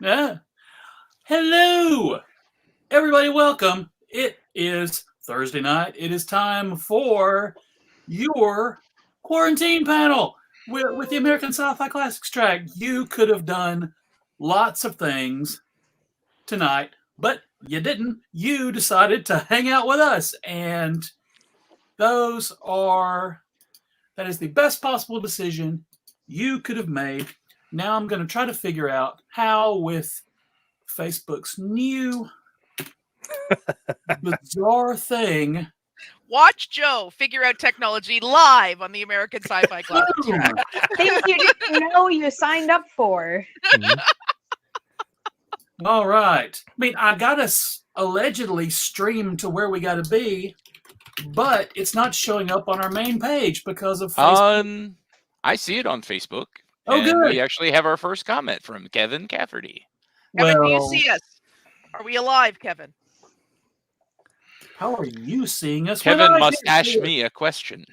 Yeah. Hello, everybody. Welcome. It is Thursday night. It is time for your quarantine panel with the American Sci-Fi Classics Track. You could have done lots of things tonight, but you didn't. You decided to hang out with us, and that is the best possible decision you could have made. Now I'm going to try to figure out how, with Facebook's new bizarre thing. Watch Joe figure out technology live on the American Sci-Fi Classics Track. Things you didn't know you signed up for. All right. I mean, I got us allegedly streamed to where we got to be, but it's not showing up on our main page because of Facebook. I see it on Facebook. Oh, and good. We actually have our first comment from Kevin Cafferty. Kevin, do you see us? Are we alive, Kevin? How are you seeing us? Kevin must ask me a question.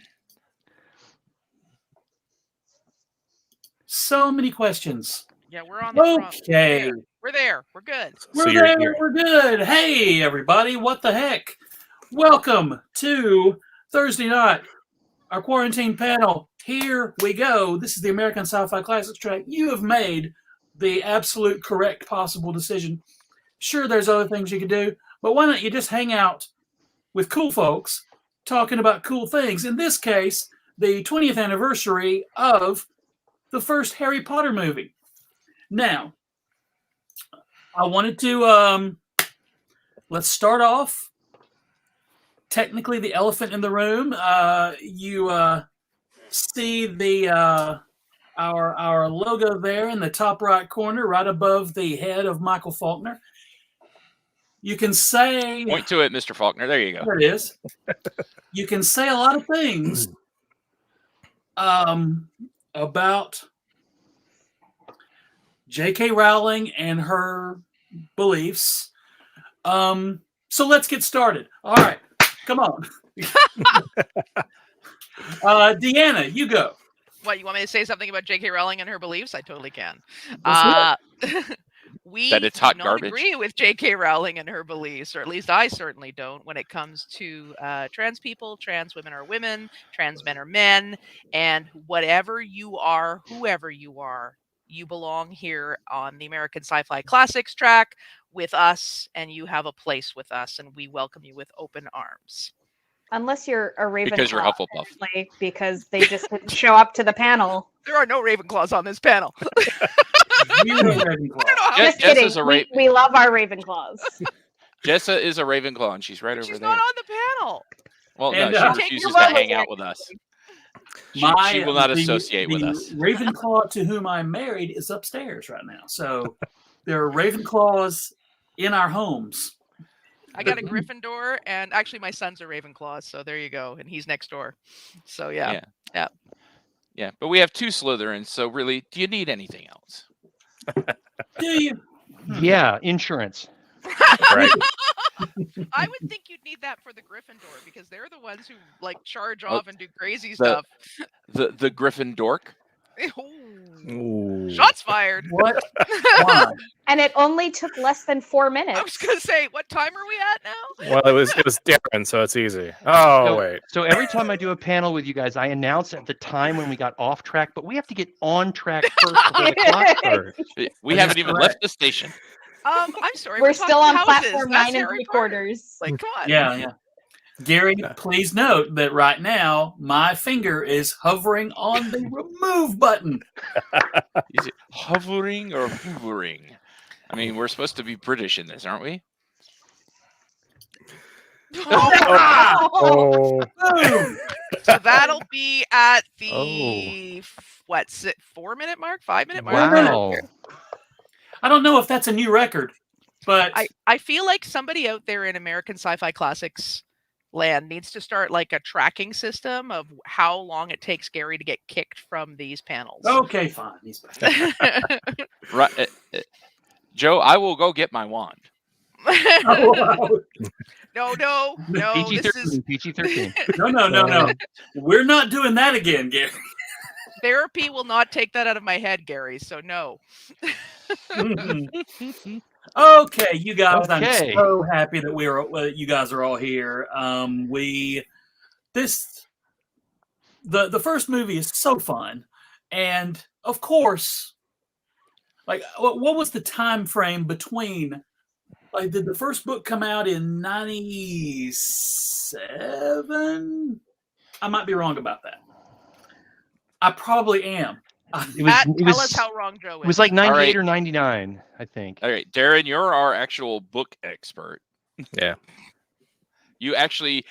So many questions. Yeah, we're on the front. Okay. We're there. We're good. We're there. We're good. Hey, everybody. What the heck? Welcome to Thursday night, our quarantine panel. Here we go. This is the American Sci-Fi Classics Track. You have made the absolute correct possible decision. Sure, there's other things you could do, but why don't you just hang out with cool folks talking about cool things? In this case, the 20th anniversary of the first Harry Potter movie. Now, I wanted to let's start off. Technically, the elephant in the room. You see the our logo there in the top right corner, right above the head of Michael Falkner. You can say... Point to it, Mr. Falkner. There you go. There it is. You can say a lot of things about J.K. Rowling and her beliefs. So let's get started. All right. Come on. Deanna, you go. What, you want me to say something about J.K. Rowling and her beliefs? I totally can. We that it's hot do not garbage. Agree with J.K. Rowling and her beliefs, or at least I certainly don't, when it comes to trans people. Trans women are women, trans men are men, and whatever you are, whoever you are, you belong here on the American Sci-Fi Classics Track with us, and you have a place with us, and we welcome you with open arms. Unless you're a Ravenclaw. Because you're Hufflepuff. Because they just didn't show up to the panel. There are no Ravenclaws on this panel. Just kidding. We love our Ravenclaws. Jessa is a Ravenclaw, and she's right over there. She's not on the panel. Well, And, no, she refuses to hang out with us. She will not associate with us. Ravenclaw to whom I'm married is upstairs right now. So there are Ravenclaws in our homes. I got a Gryffindor, and actually my son's a Ravenclaw, so there you go. And he's next door. So yeah. Yeah, but we have 2 Slytherins, so really, do you need anything else? Do you? Yeah, insurance. Right. I would think you'd need that for the Gryffindor, because they're the ones who like charge off and do crazy stuff. The Gryffindork? Ooh. Shots fired. What? Why? And it only took less than 4 minutes. I was gonna say, what time are we at now? Well, it was Darin, so it's easy. Oh, wait. So every time I do a panel with you guys, I announce at the time when we got off track, but we have to get on track first before the clock starts. We haven't even left the station. I'm sorry. We're still on houses. platform That's 9 Harry 3/4. Like, come on. Yeah. Gary, please note that right now my finger is hovering on the remove button. Is it hovering or hoovering? I mean, we're supposed to be British in this, aren't we? Oh. Boom. So that'll be at the 4-minute mark, 5-minute mark. Wow. I don't know if that's a new record, but I feel like somebody out there in American Sci-Fi Classics land needs to start like a tracking system of how long it takes Gary to get kicked from these panels. Okay, fine. He's back. Right, Joe, I will go get my wand. No. PG-13. PG-13. No. We're not doing that again, Gary. Therapy will not take that out of my head, Gary. So no. Mhm. Okay, you guys, Okay. I'm so happy that you guys are all here. The first movie is so fun, and of course, like what was the time frame between? Like, did the first book come out in 97? I might be wrong about that. I probably am. Tell us how wrong Joe is. It was like 98 right. or 99, I think. All right, Darin, you're our actual book expert. Yeah. You actually,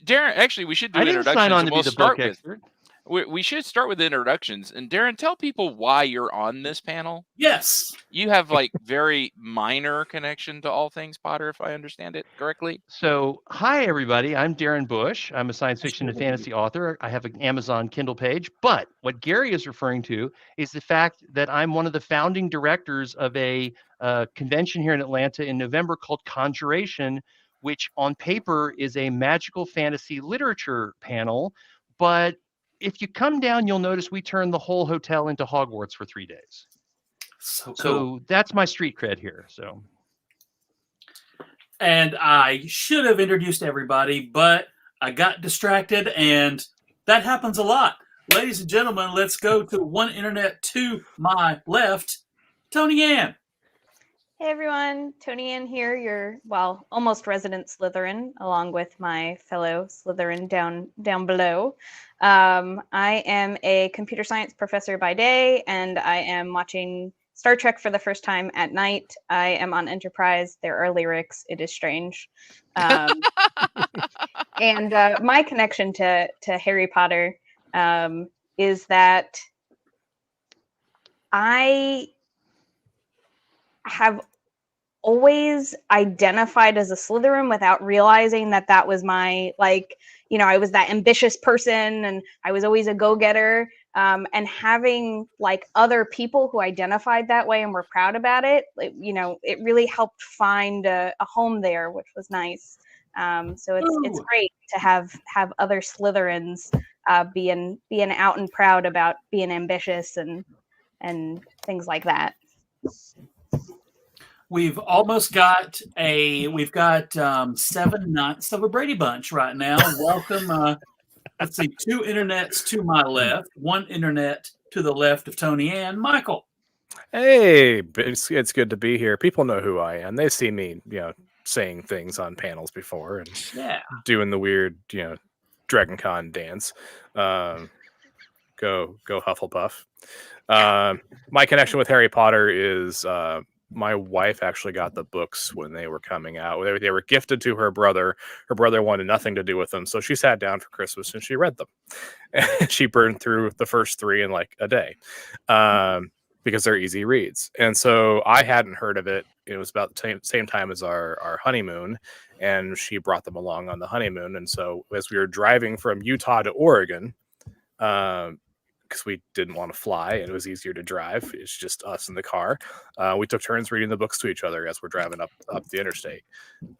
Darin. Actually, we should do I didn't introductions. sign on and to we'll be the start book with. expert. We should start with the introductions. And Darin, tell people why you're on this panel. Yes. You have like very minor connection to all things Potter, if I understand it correctly. So, hi everybody. I'm Darin Bush. I'm a science fiction and fantasy author. I have an Amazon Kindle page. But what Gary is referring to is the fact that I'm one of the founding directors of a convention here in Atlanta in November called Conjuration, which on paper is a magical fantasy literature panel. But if you come down, you'll notice we turn the whole hotel into Hogwarts for 3 days. So cool. So that's my street cred here. So. And I should have introduced everybody, but I got distracted, and that happens a lot. Ladies and gentlemen, let's go to one internet to my left, ToniAnn. Hey everyone, ToniAnn here, your almost resident Slytherin, along with my fellow Slytherin down below. I am a computer science professor by day, and I am watching Star Trek for the first time at night. I am on Enterprise. There are lyrics. It is strange. And my connection to Harry Potter is that I have always identified as a Slytherin without realizing that was my, I was that ambitious person, and I was always a go-getter. And having other people who identified that way and were proud about it, it really helped find a home there, which was nice. So it's great to have other Slytherins being out and proud about being ambitious and things like that. We've almost got 7 nights of a Brady Bunch right now. Welcome. Let's see, 2 internets to my left, 1 internet to the left of ToniAnn. Michael. Hey, it's good to be here. People know who I am. They've seen me, saying things on panels before and doing the weird, Dragon Con dance. Go Hufflepuff. My connection with Harry Potter is my wife actually got the books when they were coming out. They were gifted to her brother. Her brother wanted nothing to do with them, so she sat down for Christmas and she read them. And she burned through the first 3 in like a day because they're easy reads. And so I hadn't heard of it. It was about the same time as our honeymoon, and she brought them along on the honeymoon. And so as we were driving from Utah to Oregon, because we didn't want to fly and it was easier to drive. It's just us in the car. We took turns reading the books to each other as we're driving up the interstate.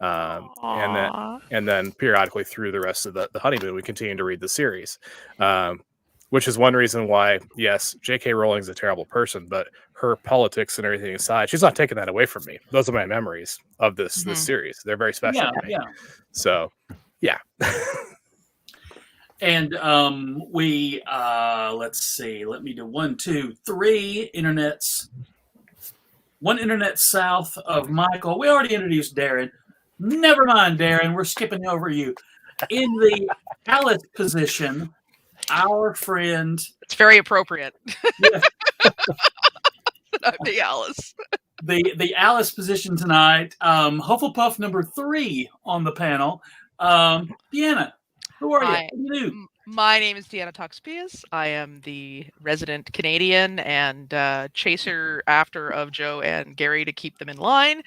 And then periodically through the rest of the honeymoon, we continued to read the series, which is one reason why, yes, J.K. Rowling's a terrible person, but her politics and everything aside, she's not taking that away from me. Those are my memories of this series. They're very special to me. Yeah. So, yeah. And let's see, let me do 1, 2, 3 internets. 1 internet south of Michael. We already introduced Darin. Never mind, Darin. We're skipping over you. In the Alice position, our friend. It's very appropriate. Yeah. The Alice. The Alice position tonight. Hufflepuff number 3 on the panel. Deanna. Who are you? What do you do? My name is Deanna Toxopeus. I am the resident Canadian and chaser after of Joe and Gary to keep them in line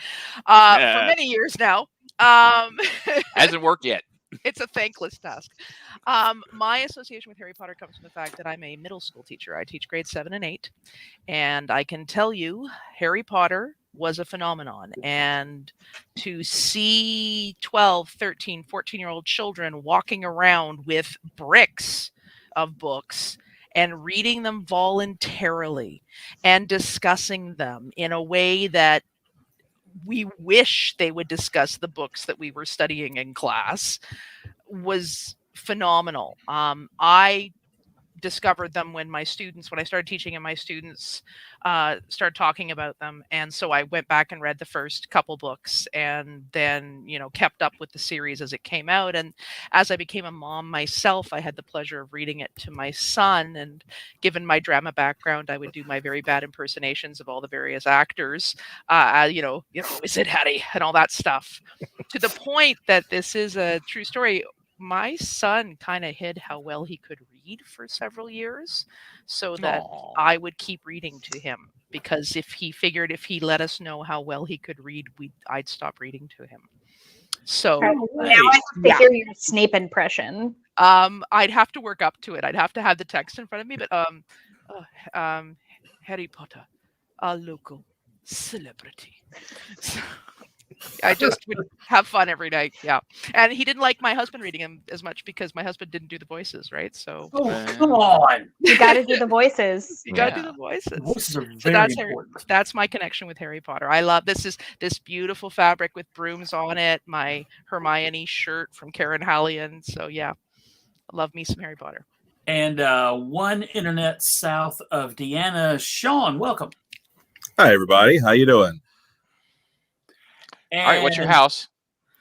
for many years now. Hasn't worked yet. It's a thankless task. My association with Harry Potter comes from the fact that I'm a middle school teacher. I teach grades 7 and 8. And I can tell you, Harry Potter was a phenomenon. And to see 12, 13, 14-year-old children walking around with bricks of books and reading them voluntarily and discussing them in a way that we wish they would discuss the books that we were studying in class was phenomenal. I discovered them when I started teaching and my students started talking about them. And so I went back and read the first couple books and then, kept up with the series as it came out. And as I became a mom myself, I had the pleasure of reading it to my son. And given my drama background, I would do my very bad impersonations of all the various actors, is it Hattie and all that stuff, to the point that this is a true story. My son kind of hid how well he could read for several years so that I would keep reading to him, because if he let us know how well he could read, I'd stop reading to him. So now I have to hear your Snape impression. I'd have to work up to it. I'd have to have the text in front of me, but Harry Potter, a local celebrity. So, I just would have fun every night. Yeah. And he didn't like my husband reading him as much because my husband didn't do the voices, right? So come on. You got to do the voices. You got to do the voices. The voices are very important. That's my connection with Harry Potter. I love this beautiful fabric with brooms on it, my Hermione shirt from Karen Hallian. So yeah, I love me some Harry Potter. And one internet south of Deanna, Shaun, welcome. Hi, everybody. How you doing? All right, what's your house?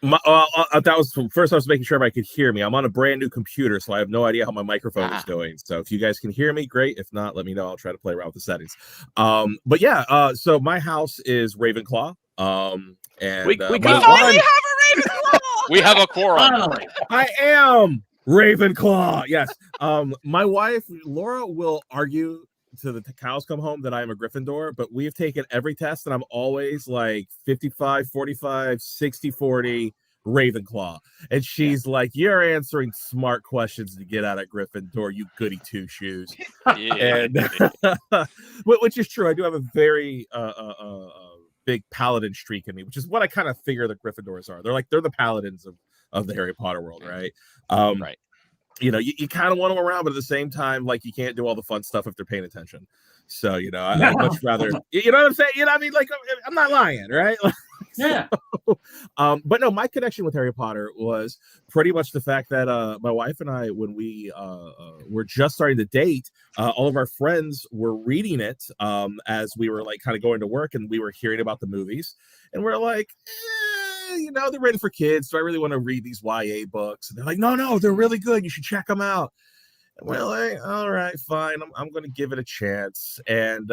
That was first. I was making sure everybody could hear me. I'm on a brand new computer, so I have no idea how my microphone is doing. So if you guys can hear me, great. If not, let me know. I'll try to play around with the settings. But yeah, so my house is Ravenclaw. And we finally have a Ravenclaw. We have a quorum. I am Ravenclaw. Yes. My wife Laura will argue to the cows come home that I am a Gryffindor, but we've taken every test and I'm always like 55-45, 60-40 Ravenclaw. And she's like, you're answering smart questions to get out of Gryffindor, you goody two shoes. And which is true. I do have a very big paladin streak in me, which is what I kind of figure the Gryffindors are. They're the paladins of the Harry Potter world, right? Right. You kind of want them around, but at the same time, like, you can't do all the fun stuff if they're paying attention. So, I'd much rather, you know what I'm saying? I mean, like, I'm not lying, right? Yeah. But no, my connection with Harry Potter was pretty much the fact that my wife and I, when we were just starting to date, all of our friends were reading it as we were like kind of going to work, and we were hearing about the movies, and we're like, they're written for kids. Do I really want to read these YA books? And they're like, no, they're really good. You should check them out. And we're like, all right, fine. I'm going to give it a chance. And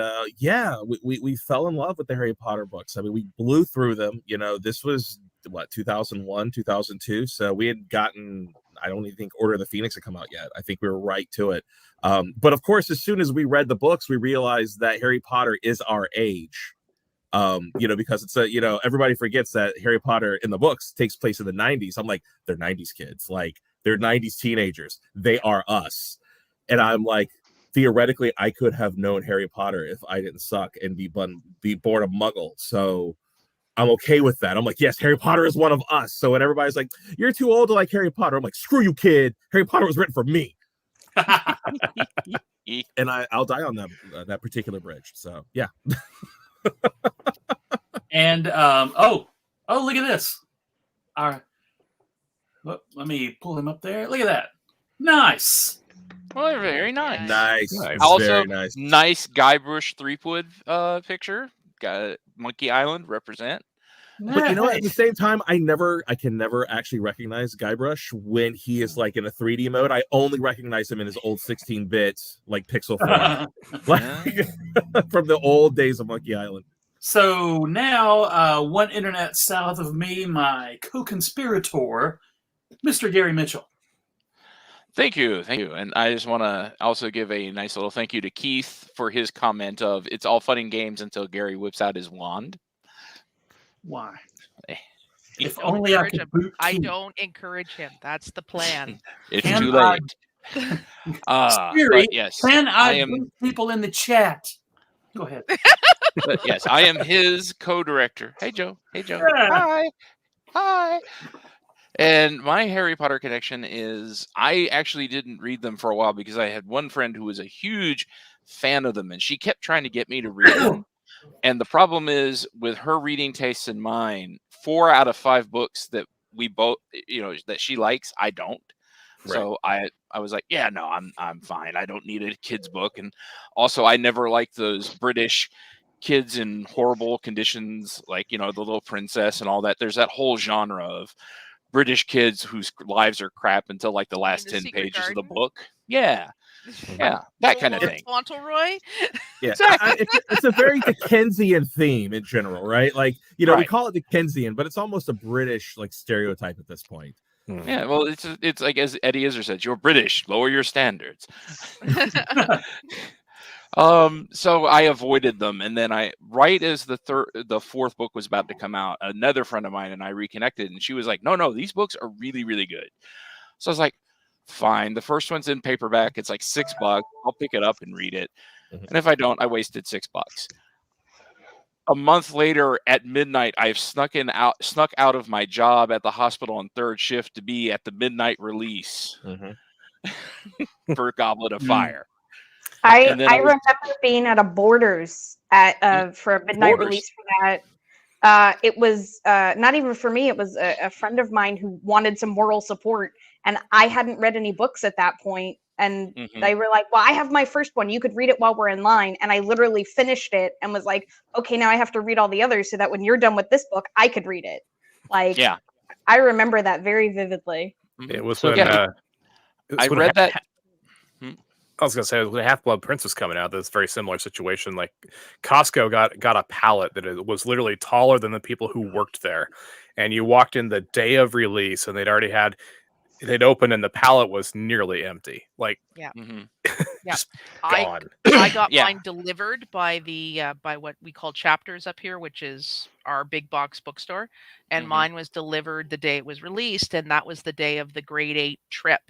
we fell in love with the Harry Potter books. I mean, we blew through them. This was 2001, 2002. So we had gotten, I don't even think Order of the Phoenix had come out yet. I think we were right to it. But of course, as soon as we read the books, we realized that Harry Potter is our age. Because it's everybody forgets that Harry Potter in the books takes place in the 90s. I'm like, they're 90s kids. Like, they're 90s teenagers. They are us. And I'm like, theoretically, I could have known Harry Potter if I didn't suck and be born a muggle. So I'm okay with that. I'm like, yes, Harry Potter is one of us. So when everybody's like, you're too old to like Harry Potter, I'm like, screw you, kid. Harry Potter was written for me. And I'll die on that particular bridge. So yeah. And look at this. All right. Well, let me pull him up there. Look at that. Nice. Well, very nice. Nice. Also, very nice. Nice Guybrush Threepwood picture. Got Monkey Island represent. But at the same time, I can never actually recognize Guybrush when he is like in a 3D mode. I only recognize him in his old 16-bit like pixel form, like from the old days of Monkey Island. So now, one internet south of me, my co-conspirator, Mr. Gary Mitchell. Thank you. And I just want to also give a nice little thank you to Keith for his comment of, it's all fun and games until Gary whips out his wand. Why? If If only I could boot I too. don't encourage him. That's the plan. It's Can too I- late. Siri, But yes, Can I am. boot people in the chat? Go ahead. But yes, I am his co-director. Hey Joe. Yeah. Hi. And my Harry Potter connection is I actually didn't read them for a while because I had one friend who was a huge fan of them, and she kept trying to get me to read them. And the problem is with her reading tastes and mine, 4 out of 5 books that we both, that she likes, I don't. Right. So I was like, yeah, no, I'm fine. I don't need a kid's book. And also, I never liked those British kids in horrible conditions, like the Little Princess and all that. There's that whole genre of British kids whose lives are crap until like the last 10 Secret pages of Garden? the book. Yeah, that kind of Lord thing. Fauntleroy? Yeah, it's a very Dickensian theme in general, right? Like, we Right. call it Dickensian, but it's almost a British like stereotype at this point. Yeah, well, it's like as Eddie Izzard said, you're British, lower your standards. So I avoided them, and then right as the fourth book was about to come out, another friend of mine and I reconnected, and she was like, no, these books are really, really good. So I was like, fine. The first one's in paperback. It's like $6. I'll pick it up and read it. Mhm. And if I don't, I wasted $6. A month later at midnight, I've snuck out of my job at the hospital on third shift to be at the midnight release for Goblet of Fire. I And then remember being at a Borders for a midnight Borders. release for that. It was not even for me. It was a friend of mine who wanted some moral support, and I hadn't read any books at that point. And they were like, well, I have my first one. You could read it while we're in line. And I literally finished it and was like, okay, now I have to read all the others so that when you're done with this book, I could read it. Like, Yeah. I remember that very vividly. It was So, when I read that. I was gonna say when Half-Blood Prince was coming out, that's a very similar situation. Like Costco got a pallet that it was literally taller than the people who worked there, and you walked in the day of release, and they'd opened, and the pallet was nearly empty. Like, just gone. I got Yeah. mine delivered by by what we call Chapters up here, which is our big box bookstore, and mine was delivered the day it was released, and that was the day of the grade 8 trip.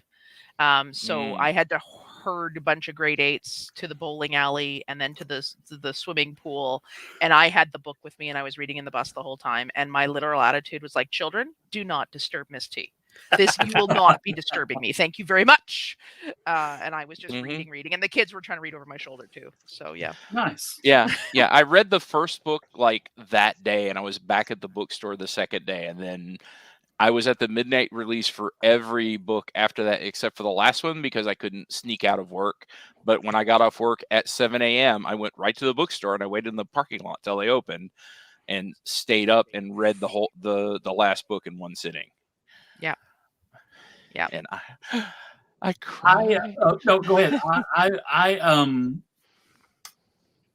So I had to herd a bunch of grade 8s to the bowling alley and then to the swimming pool, and I had the book with me, and I was reading in the bus the whole time, and my literal attitude was like, children, do not disturb Miss T. You will not be disturbing me. Thank you very much. And I was just reading, and the kids were trying to read over my shoulder too. So yeah. Nice. Yeah. I read the first book like that day, and I was back at the bookstore the second day, and then I was at the midnight release for every book after that, except for the last one because I couldn't sneak out of work. But when I got off work at 7 a.m., I went right to the bookstore and I waited in the parking lot till they opened and stayed up and read the last book in one sitting. Yeah. Yeah. And I cried. No, go ahead.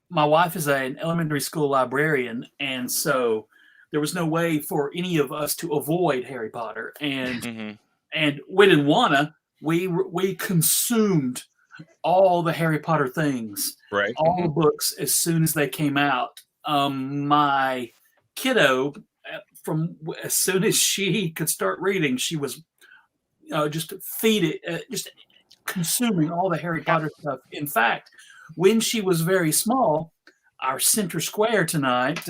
My wife is an elementary school librarian, and so there was no way for any of us to avoid Harry Potter, and we didn't wanna. We consumed all the Harry Potter things, Right? all the books as soon as they came out. My kiddo, from as soon as she could start reading, she was just consuming all the Harry Potter stuff. In fact, when she was very small, our center square tonight,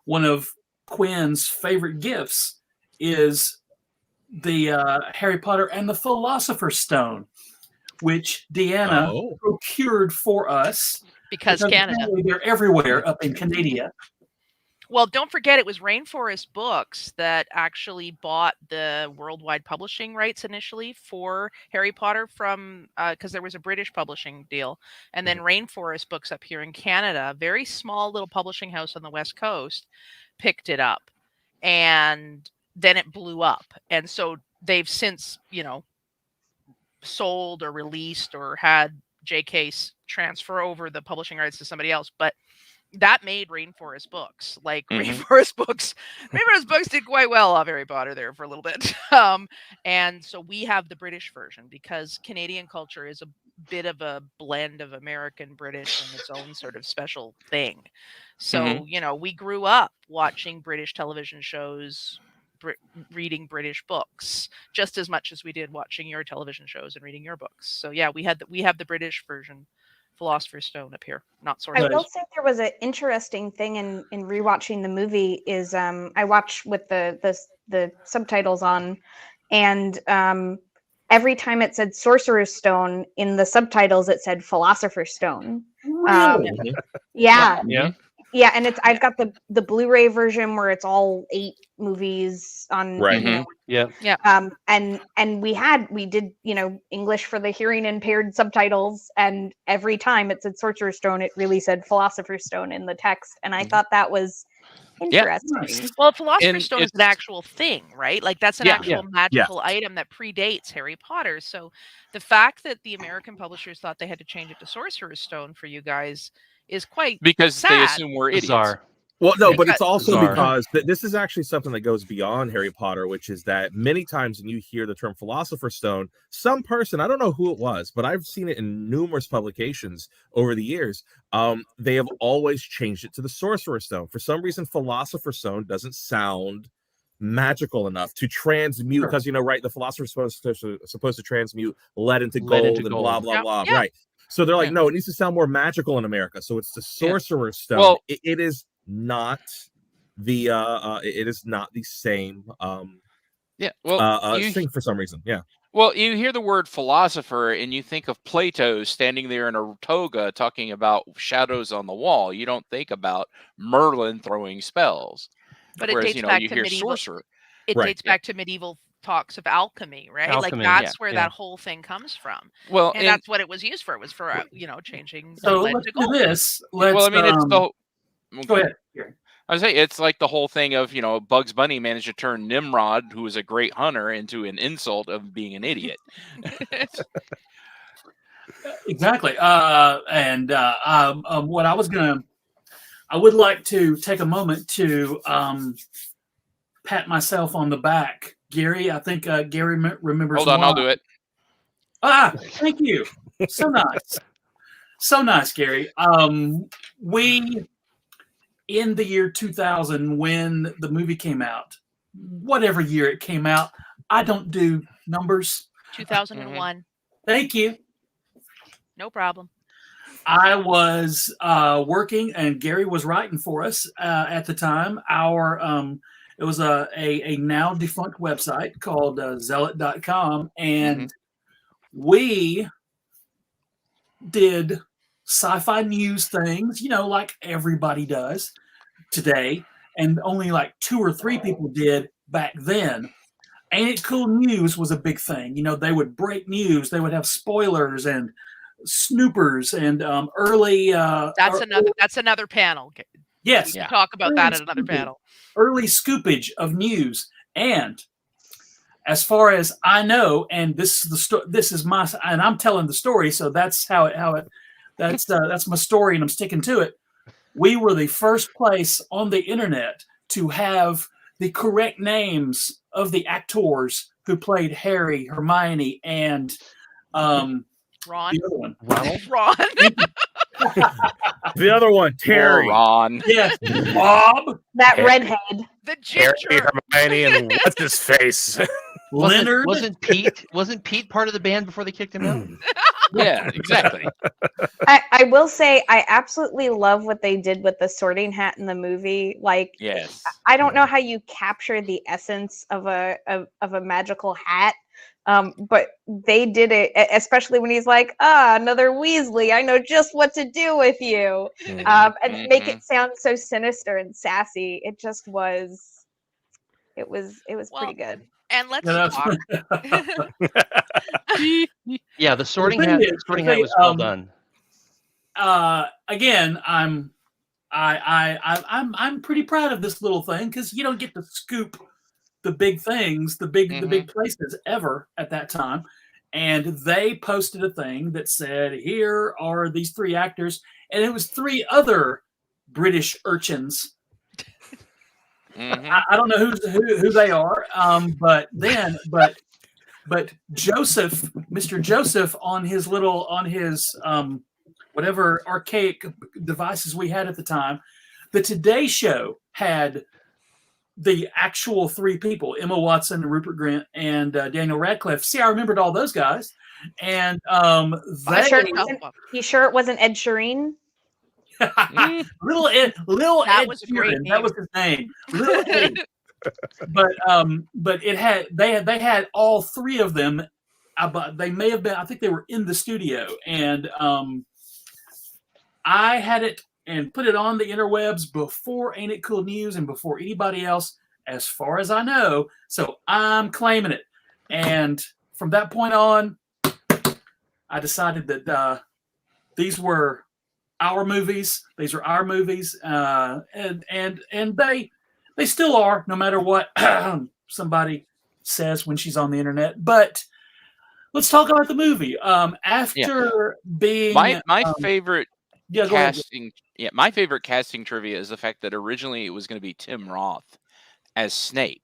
one of Quinn's favorite gifts is the Harry Potter and the Philosopher's Stone, which Deanna procured for us. Because Canada. They're everywhere up in Canada. Well, don't forget, it was Rainforest Books that actually bought the worldwide publishing rights initially for Harry Potter from, because there was a British publishing deal. And then Rainforest Books up here in Canada, a very small little publishing house on the West Coast, picked it up. And then it blew up. And so they've since, sold or released or had JK transfer over the publishing rights to somebody else. But that made Rainforest Books. Rainforest Books did quite well off Harry Potter there for a little bit. And so we have the British version because Canadian culture is a bit of a blend of American, British, and its own sort of special thing. So, we grew up watching British television shows, reading British books just as much as we did watching your television shows and reading your books. So yeah, we have the British version Philosopher's Stone appear, not I Sorcerer's. will say there was an interesting thing in rewatching the movie is I watched with the subtitles on, and every time it said Sorcerer's Stone in the subtitles, it said Philosopher's Stone. Really? Yeah, Yeah. yeah, and I've got the Blu-ray version where it's all 8 movies on. Right. You know, Yeah. and we did English for the hearing impaired subtitles, and every time it said Sorcerer's Stone, it really said Philosopher's Stone in the text, and I thought that was Yeah. interesting. Well, Philosopher's And Stone is an it's- actual thing, right? Like that's an Yeah. actual magical item that predates Harry Potter. So the fact that the American publishers thought they had to change it to Sorcerer's Stone for you guys is quite Because they sad. assume we're idiots. Bizarre. Well, no, but it's Because- also Bizarre. because this is actually something that goes beyond Harry Potter, which is that many times when you hear the term Philosopher's Stone, some person, I don't know who it was, but I've seen it in numerous publications over the years. They have always changed it to the Sorcerer's Stone. For some reason, Philosopher's Stone doesn't sound magical enough to transmute, because right, the Philosopher's Stone is supposed to transmute lead into Lead gold into and gold. blah blah Yep. blah. Yeah. Right. So they're like, Yeah. no, it needs to sound more magical in America. So it's the Sorcerer's Stone. Well- it is not the it is not the same Yeah. Well, thing for some reason. Yeah. Well, you hear the word philosopher and you think of Plato standing there in a toga talking about shadows on the wall. You don't think about Merlin throwing spells. But it Whereas, dates back you to hear medieval. sorcerer. It Right, dates back to medieval talks of alchemy, right? Alchemy, like that's yeah, where yeah. that whole thing comes from, Well, and that's what it was used for. It was for changing So lead let's to do gold. this. Let's. well, I mean, it's the Go ahead. Gary. I was saying it's like the whole thing of Bugs Bunny managed to turn Nimrod, who was a great hunter, into an insult of being an idiot. Exactly. What I would like to take a moment to pat myself on the back. Gary, I think Gary remembers. Hold on, I'll do it. Thank you. So nice. So nice, Gary. We, in the year 2000, when the movie came out, whatever year it came out, I don't do numbers. 2001. Thank you. No problem. I was working, and Gary was writing for us at the time. It was a now defunct website called zealot.com, and we did sci-fi news things, like everybody does today, and only like 2 or 3 people did back then. Ain't It Cool News was a big thing. They would break news. They would have spoilers and snoopers and early. That's another panel. Yes, We can talk about that at another panel. Early scoopage of news, and as far as I know, and this is my, and I'm telling the story, so that's that's my story, and I'm sticking to it. We were the first place on the internet to have the correct names of the actors who played Harry, Hermione, and Ron. the other one. Ron. The other one, Terry. Or Ron. Yes, Bob, That Harry. redhead. The Harry, ginger. Hermione, and what's his face? Leonard. Wasn't Pete part of the band before they kicked him out? Yeah, exactly. I will say I absolutely love what they did with the Sorting Hat in the movie. Like, Yes. I don't know how you capture the essence of a magical hat, but they did it, especially when he's like, another Weasley. I know just what to do with you, and make it sound so sinister and sassy. It just was. It was pretty good. And let's Yeah, talk. Yeah, the Sorting The thing Hat. is, The Sorting the Hat thing, was well done. Again, I'm pretty proud of this little thing, because you don't get to scoop the big things, the big places ever at that time. And they posted a thing that said, here are these 3 actors, and it was 3 other British urchins. I don't know who they are, but Joseph, Mr. Joseph, on his whatever archaic devices we had at the time, the Today Show had the actual 3 people: Emma Watson, Rupert Grint, and Daniel Radcliffe. See, I remembered all those guys. And Buy sure they it yourself wasn't- one. You sure it wasn't Ed Sheeran? little Ed That was a great Sheeran, that was his name. Little Ed. But they had all three of them. But they may have been. I think they were in the studio, and I had it and put it on the interwebs before Ain't It Cool News and before anybody else, as far as I know. So I'm claiming it. And from that point on, I decided that these were our movies. These are our movies, and they still are, no matter what somebody says when she's on the internet. But let's talk about the movie. After being my favorite yeah, go ahead. casting, my favorite casting trivia is the fact that originally it was going to be Tim Roth as Snape,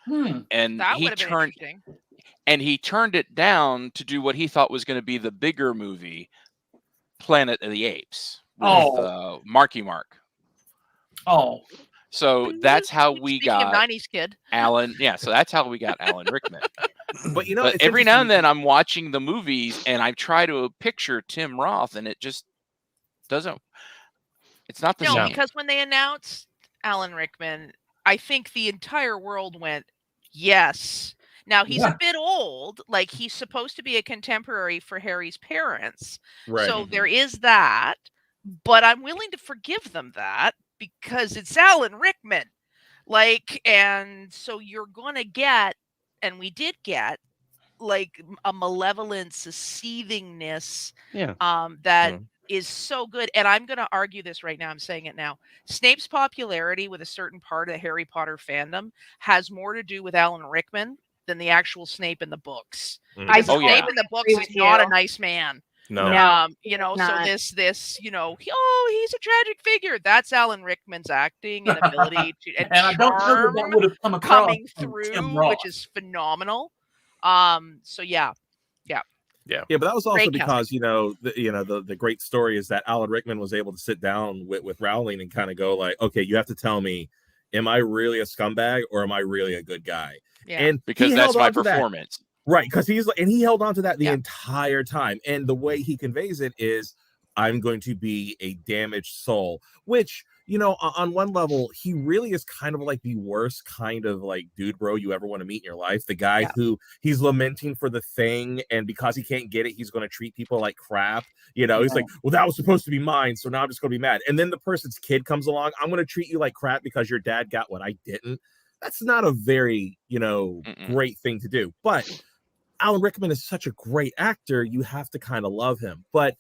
and That he would have been turned interesting. and he turned it down to do what he thought was going to be the bigger movie, Planet of the Apes, with Marky Mark. Oh, So that's how we Speaking of got 90s kid. Alan. Yeah, so that's how we got Alan Rickman. But you know, But it's every now and interesting- then I'm watching the movies and I try to picture Tim Roth, and it just doesn't. It's not the No, same. because when they announced Alan Rickman, I think the entire world went, yes. Now, he's Yeah. a bit old. Like, he's supposed to be a contemporary for Harry's parents. Right. So there is that. But I'm willing to forgive them that because it's Alan Rickman. Like, and so you're going to get, and we did get, like a malevolence, a seethingness Yeah. that is so good. And I'm going to argue this right now. I'm saying it now. Snape's popularity with a certain part of the Harry Potter fandom has more to do with Alan Rickman than the actual Snape in the books. Because Oh, yeah. Snape in the books agree is with not you. a nice man. No. No. You know, so not. this, you know, he's a tragic figure. That's Alan Rickman's acting and ability to and and I don't know charm that would have come across coming from Tim through, Roth. which is phenomenal. So yeah. Yeah, but that was also Great because the great story is that Alan Rickman was able to sit down with Rowling and kind of go like, okay, you have to tell me, am I really a scumbag or am I really a good guy? Yeah. And because he that's held my on to that. performance. Right, because he held on to that the Yeah. entire time, and the way he conveys it is, I'm going to be a damaged soul, which, you know, on one level, he really is kind of like the worst kind of like dude bro you ever want to meet in your life. The guy who he's lamenting for the thing, and because he can't get it, he's going to treat people like crap. You know, he's like, well, that was supposed to be mine, so now I'm just going to be mad. And then the person's kid comes along, I'm going to treat you like crap because your dad got what I didn't. That's not a very, great thing to do. But Alan Rickman is such a great actor, you have to kind of love him. But,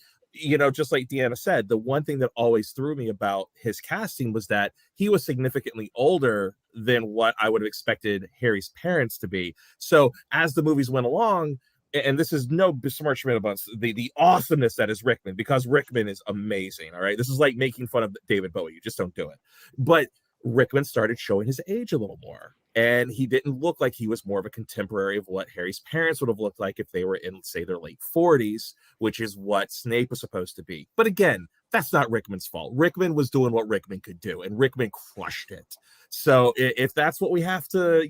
just like Deanna said, the one thing that always threw me about his casting was that he was significantly older than what I would have expected Harry's parents to be. So as the movies went along, and this is no besmirchment about the awesomeness that is Rickman, because Rickman is amazing, all right? This is like making fun of David Bowie. You just don't do it. But Rickman started showing his age a little more, and he didn't look like he was more of a contemporary of what Harry's parents would have looked like if they were in, say, their late 40s, which is what Snape was supposed to be. But again, that's not Rickman's fault. Rickman was doing what Rickman could do, and Rickman crushed it. So if that's what we have to,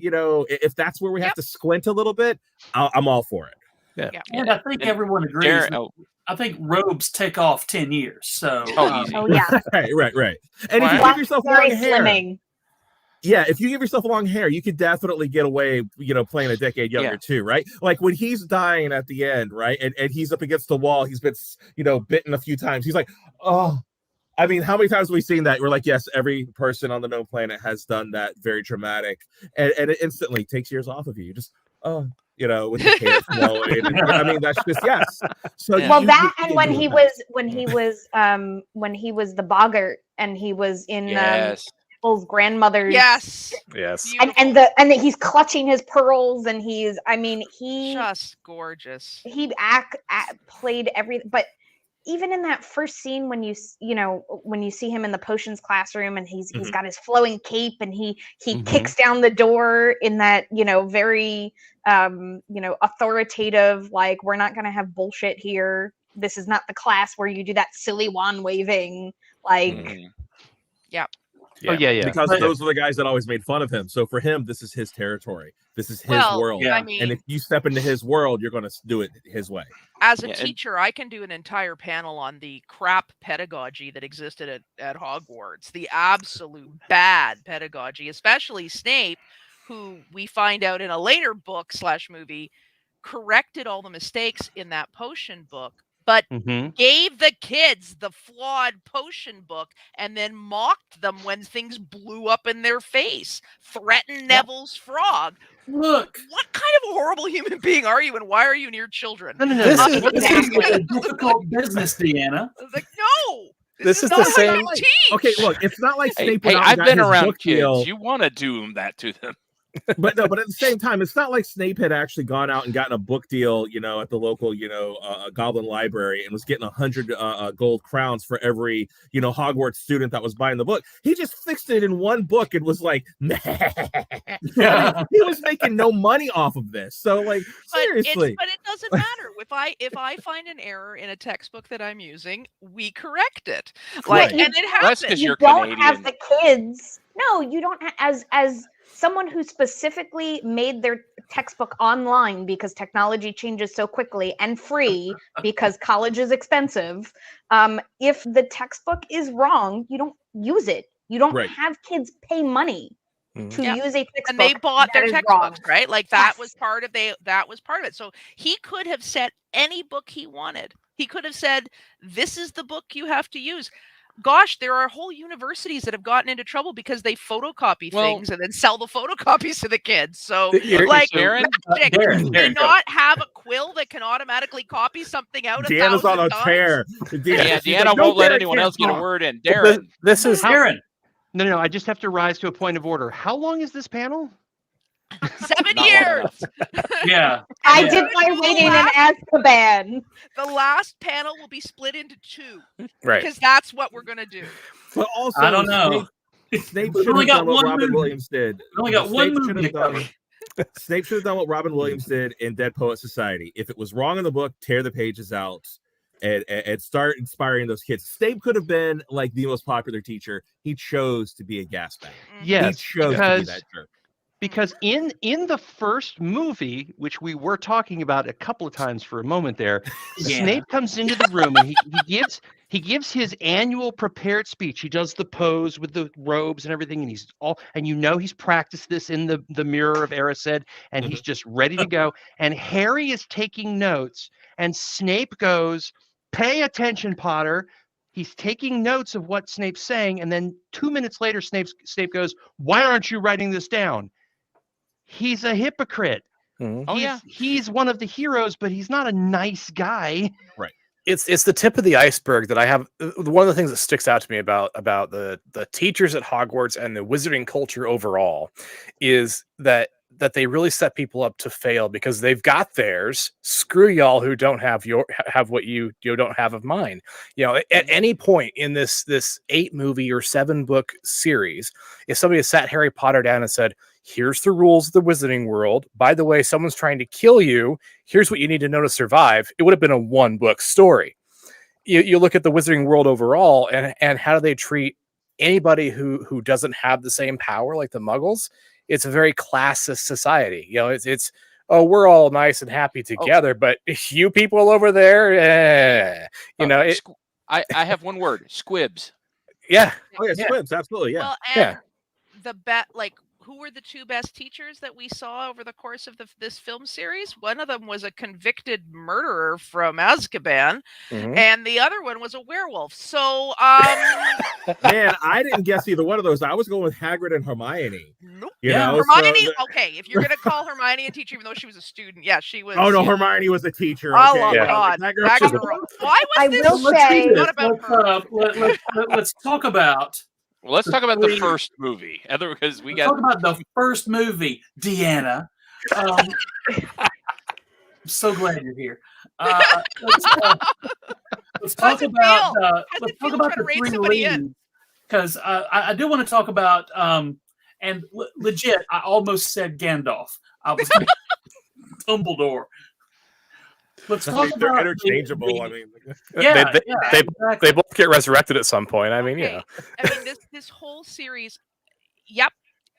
if that's where we have to squint a little bit, I'm all for it. Yeah. And I think everyone agrees. I think robes take off 10 years. So, easy. Oh yeah. Right. And if you Wow. give yourself Very long hair, slimming. yeah, if you give yourself long hair, you could definitely get away, playing a decade younger too, right? Like when he's dying at the end, right? And he's up against the wall, he's been, bitten a few times. He's like, oh, I mean, how many times have we seen that? We're like, yes, every person on the known planet has done that. Very dramatic. And it instantly takes years off of you. You just, with the hair flowing. And, I mean, that's just, yes. So Yeah. Well, you that can and when do he that. was when he was the boggart and he was in Yes. Mitchel's grandmother's Yes. Yes. and that he's clutching his pearls and he Just gorgeous. played everything. But even in that first scene when you see him in the potions classroom and he's got his flowing cape and he kicks down the door in that very authoritative, like, we're not going to have bullshit here, this is not the class where you do that silly wand waving, like Oh yeah. Because But- those are the guys that always made fun of him. So for him, this is his territory. This is his Well, world. Yeah. I And mean, if you step into his world, you're going to do it his way. as a Yeah, and- teacher, I can do an entire panel on the crap pedagogy that existed at Hogwarts, the absolute bad pedagogy, especially Snape, who we find out in a later book / movie corrected all the mistakes in that potion book, but Mm-hmm. gave the kids the flawed potion book and then mocked them when things blew up in their face, threatened Neville's frog. Look, What kind of a horrible human being are you, and why are you near children? No. This is- this is a difficult business, Deanna. I was like, no, This is not the how same- you teach. Okay, look, it's not like Hey, Snape went out and I've got been his around book kids. deal. You want to do that to them. But no, but at the same time, it's not like Snape had actually gone out and gotten a book deal, at the local, Goblin Library and was getting 100 gold crowns for every, Hogwarts student that was buying the book. He just fixed it in one book and was like, nah. He was making no money off of this. So, like, seriously. But it doesn't matter. If I find an error in a textbook that I'm using, we correct it. Like, Right. and it That's happens. 'cause You you're don't Canadian. have the kids. No, you don't. As someone who specifically made their textbook online because technology changes so quickly and free because college is expensive. If the textbook is wrong, you don't use it. You don't Right. have kids pay money Mhm. to Yeah. use a textbook. And they bought that their is textbooks, wrong. right? Like that Yes. was part of it. So he could have set any book he wanted. He could have said, "This is the book you have to use." Gosh, there are whole universities that have gotten into trouble because they photocopy Well- things and then sell the photocopies to the kids. So, You're- like, Darren? magic, Darren, do they Darren, go. not have a quill that can automatically copy something out Deanna's on a 1,000 times? tear. Yeah, She's Deanna like, "No, won't let Darren anyone can't else get a talk." word in. Th- Darren, This is Darren. No. I just have to rise to a point of order. How long is this panel? 7 Not long years. Yeah. I Yeah. did my reading in Azkaban. The last panel will be split into 2 right. because that's what we're gonna do. But also, I don't know. Snape We've should only have got done what one Robin movie. Williams did. We only got one Snape should movie have to done- cover. Snape should have done what Robin Williams did in Dead Poet Society. If it was wrong in the book, tear the pages out and start inspiring those kids. Snape could have been like the most popular teacher. He chose to be a gas bag. Yes, he chose to be because that jerk. because in the first movie, which we were talking about a couple of times for a moment there, Yeah. Snape comes into the room and he gives his annual prepared speech. He does the pose with the robes and everything, and he's practiced this in the mirror of Erised, and he's just ready to go. And Harry is taking notes, and Snape goes, "Pay attention, Potter." He's taking notes of what Snape's saying, and then 2 minutes later, Snape goes, "Why aren't you writing this down?" He's a hypocrite. Mhm. Oh, yeah. He's one of the heroes, but he's not a nice guy. It's the tip of the iceberg that I have. One of the things that sticks out to me about the teachers at Hogwarts and the wizarding culture overall is that they really set people up to fail because they've got theirs. Screw y'all who don't have what you don't have of mine. At any point in this 8-movie or 7-book series, if somebody had sat Harry Potter down and said, "Here's the rules of the wizarding world. By the way, someone's trying to kill you. Here's what you need to know to survive," it would have been a 1-book story. You look at the wizarding world overall, and how do they treat anybody who doesn't have the same power like the Muggles? It's a very classist society. It's we're all nice and happy together, but you people over there, I have one word: squibs. yeah. Oh yeah, Yeah. Squibs, absolutely, yeah. Well, and Yeah. who were the 2 best teachers that we saw over the course of this film series? One of them was a convicted murderer from Azkaban, Mhm. and the other one was a werewolf. So, Man, I didn't guess either one of those. I was going with Hagrid and Hermione. nope. You Yeah. know, so Hermione. the- Okay, if you're gonna call Hermione a teacher, even though she was a student, yeah, she was. Oh no, yeah. Hermione was a teacher. Oh, Okay, Yeah. God. That girl That was- girl. Why I was this will say- not about her? Let's talk about Well, let's talk about the Three- first movie, because we let's got talk about the first movie, Deanna. I'm so glad you're here. Let's How's talk it about feel? How's let's it talk feel about trying to the rein 3 somebody in? leads because I do want to talk about and legit. I almost said Gandalf. I was Dumbledore. Let's I talk mean, they're about interchangeable. I mean, yeah, they, yeah, they, exactly. they both get resurrected at some point. I mean, Okay. I mean, this whole series, yep,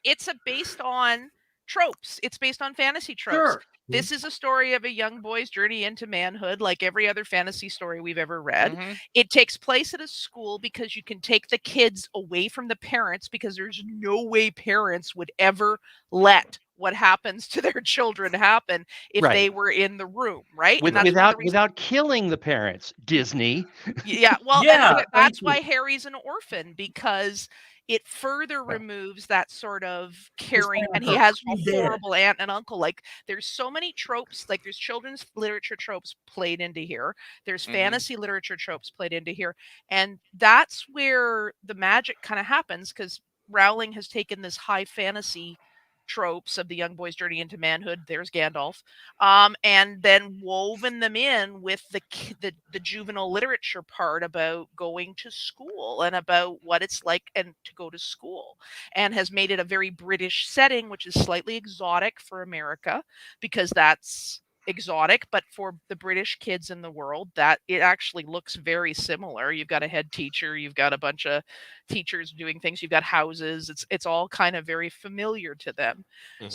it's based on tropes. It's based on fantasy tropes. Sure. This is a story of a young boy's journey into manhood, like every other fantasy story we've ever read. Mhm. It takes place at a school because you can take the kids away from the parents, because there's no way parents would ever let what happens to their children happen if Right. they were in the room, right? And that's one of Without the reasons- without killing the parents, Disney. yeah, well, Yeah, and thank that's you. why Harry's an orphan, because it further removes that sort of caring, and he has a He's dead. horrible aunt and uncle. Like, there's so many tropes, like there's children's literature tropes played into here, there's Mhm. fantasy literature tropes played into here, and that's where the magic kind of happens, because Rowling has taken this high fantasy tropes of the young boy's journey into manhood, there's Gandalf, and then woven them in with the juvenile literature part about going to school and about what it's like and to go to school, and has made it a very British setting, which is slightly exotic for America, because that's exotic, but for the British kids in the world, that it actually looks very similar. You've got a head teacher, you've got a bunch of teachers doing things, you've got houses, it's all kind of very familiar to them. Mhm.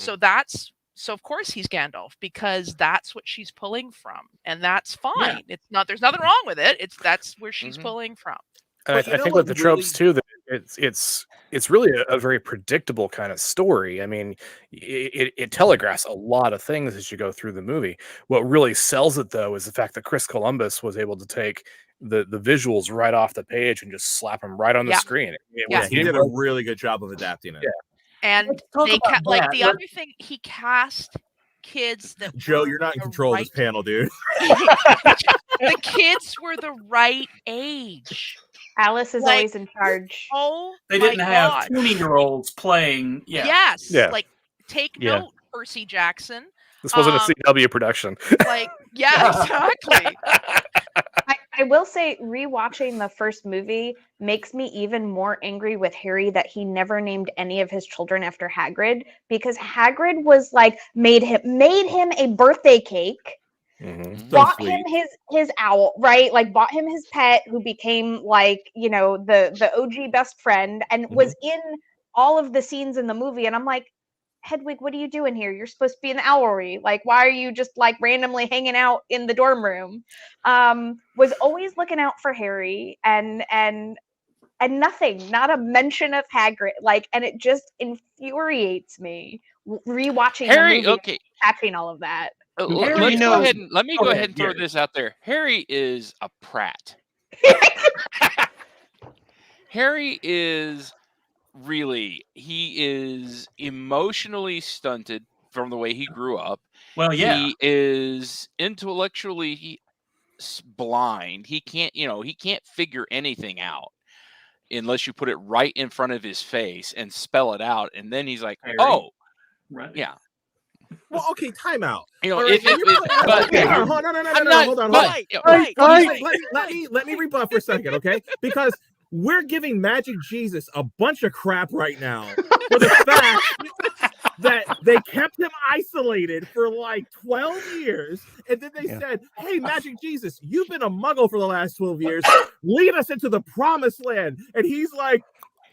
So of course he's Gandalf, because that's what she's pulling from, and that's fine. Yeah. It's not, there's nothing wrong with it. That's where she's Mhm. pulling from. And But you I know think what with the tropes really- too, that it's really a very predictable kind of story. I mean, it telegraphs a lot of things as you go through the movie. What really sells it though is the fact that Chris Columbus was able to take the visuals right off the page and just slap them right on the Yeah. screen. It Yeah, was, he it did a was- really good job of adapting it. Yeah. And Let's talk they about like that. the other thing, he cast kids that Joe, were you're not in the control right, of this panel, dude. the kids were the right age. Alice is Like, always in charge. Oh, They my didn't have God. 20-year-olds playing. Yeah. Yes. Yeah. Like, take Yeah. note, Percy Jackson. This wasn't a Um, CW production. Like, yeah, exactly. I will say rewatching the first movie makes me even more angry with Harry that he never named any of his children after Hagrid, because Hagrid was like made him a birthday cake, Mhm. So bought sweet. him his owl, right? Like bought him his pet, who became like, you know, the OG best friend, and was in all of the scenes in the movie. And I'm like, Hedwig, what are you doing here? You're supposed to be in the owlry. Like, why are you just like randomly hanging out in the dorm room? Was always looking out for Harry, and nothing, not a mention of Hagrid. Like, and it just infuriates me rewatching Harry, the movie, okay. catching all of that. Harry Let's is- go ahead and let me Go go ahead, ahead and throw Gary. this out there. Harry is a prat. Harry is he is emotionally stunted from the way he grew up. Well, yeah. He is intellectually blind. He can't figure anything out unless you put it right in front of his face and spell it out, and then he's like, Harry. "Oh, Right. yeah." Well, okay, time out. You know, All right, if it, but, but hold on. Right, Right. right. Let me rebuff for a second, okay? Because we're giving Magic Jesus a bunch of crap right now for the fact that they kept him isolated for like 12 years, and then they said, "Hey, Magic Jesus, you've been a Muggle for the last 12 years. Lead us into the Promised Land." And he's like,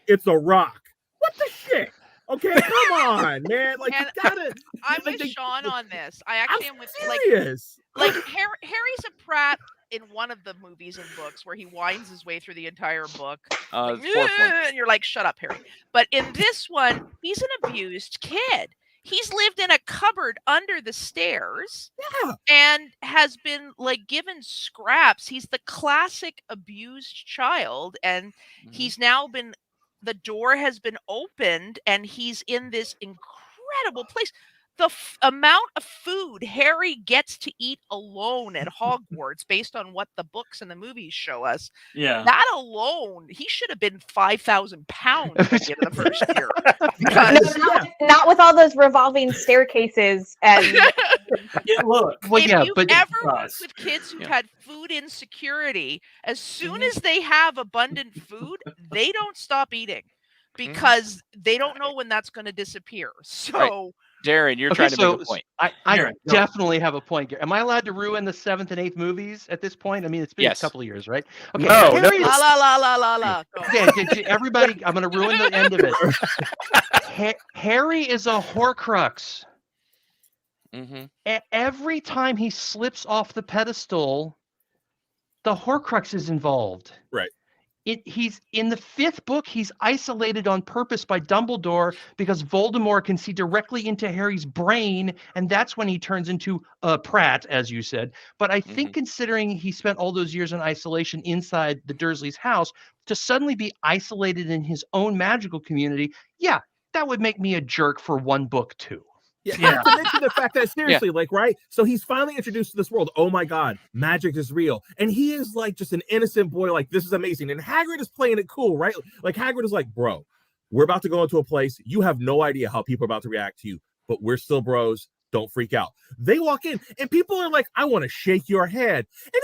"It's a rock." What the shit? Okay, come on, man. Like, And you gotta. I'm like, with Shaun on this. I I'm actually am with serious. like Harry's a prat in one of the movies and books where he winds his way through the entire book. Like, fourth one. and you're like, shut up, Harry. But in this one, he's an abused kid. He's lived in a cupboard under the stairs Yeah. and has been like given scraps. He's the classic abused child, and he's now been, the door has been opened, and he's in this incredible place. The amount of food Harry gets to eat alone at Hogwarts, based on what the books and the movies show us, Yeah. that alone, he should have been 5,000 pounds at the end of the first year. Because Not with all those revolving staircases and Yeah, look. Well, if yeah, you've but ever worked Us. with kids who've Yeah. had food insecurity, as soon as they have abundant food, they don't stop eating. because they don't know when that's going to disappear. So, Darin, you're trying to make a point. I Darin, go. definitely have a point. Am I allowed to ruin the 7th and 8th movies at this point? I mean, it's been Yes. a couple of years, right? Okay. No, Harry- la la la la la la. Go. Okay, everybody, I'm going to ruin the end of it. Harry is a Horcrux. Every time he slips off the pedestal, the Horcrux is involved. Right. He's in the 5th book. He's isolated on purpose by Dumbledore because Voldemort can see directly into Harry's brain, and that's when he turns into a Pratt, as you said. But I think, considering he spent all those years in isolation inside the Dursleys' house, to suddenly be isolated in his own magical community, yeah, that would make me a jerk for one book too. Yeah. Not to mention the fact that seriously, like, right? So he's finally introduced to this world. Oh my God, magic is real. And he is like just an innocent boy, like, this is amazing. And Hagrid is playing it cool, right? Like, Hagrid is like, bro, we're about to go into a place. You have no idea how people are about to react to you, but we're still bros. Don't freak out. They walk in and people are like, I want to shake your hand. And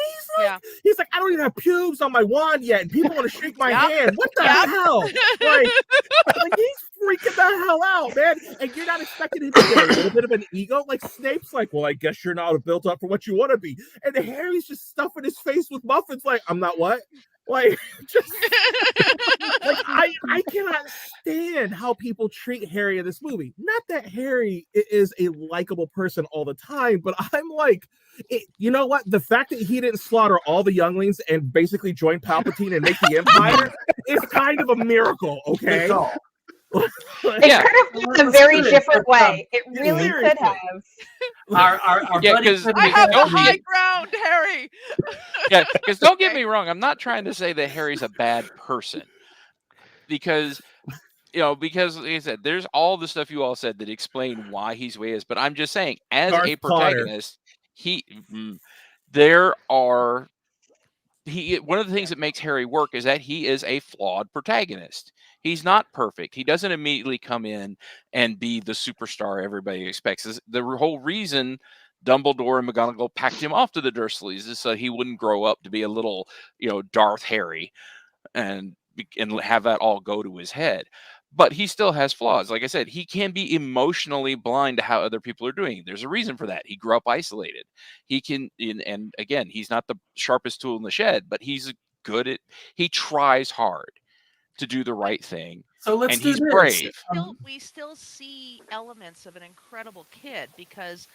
he's like, I don't even have pubes on my wand yet. And people want to shake my hand. What the hell? Like he's freaking the hell out, man. And you're not expecting him to get a little bit of an ego. Like Snape's like, well, I guess you're not built up for what you want to be. And Harry's just stuffing his face with muffins like, I'm not what? Like, just like I cannot stand how people treat Harry in this movie. Not that Harry is a likable person all the time, but I'm like, you know what? The fact that he didn't slaughter all the younglings and basically join Palpatine and make the Empire is kind of a miracle, okay? It could have went a very different way. It really could have. Our because I have the high ground, Harry. because don't get me wrong, I'm not trying to say that Harry's a bad person, because like I said, there's all the stuff you all said that explain why he's the way he is. But I'm just saying, as a protagonist, one of the things that makes Harry work is that he is a flawed protagonist. He's not perfect. He doesn't immediately come in and be the superstar everybody expects. The whole reason Dumbledore and McGonagall packed him off to the Dursleys is so he wouldn't grow up to be a little, Darth Harry and have that all go to his head. But he still has flaws. Like I said, he can be emotionally blind to how other people are doing. There's a reason for that. He grew up isolated. He can, and again, he's not the sharpest tool in the shed, but he's he tries hard to do the right thing. So let's do he's this. Brave. We still see elements of an incredible kid, because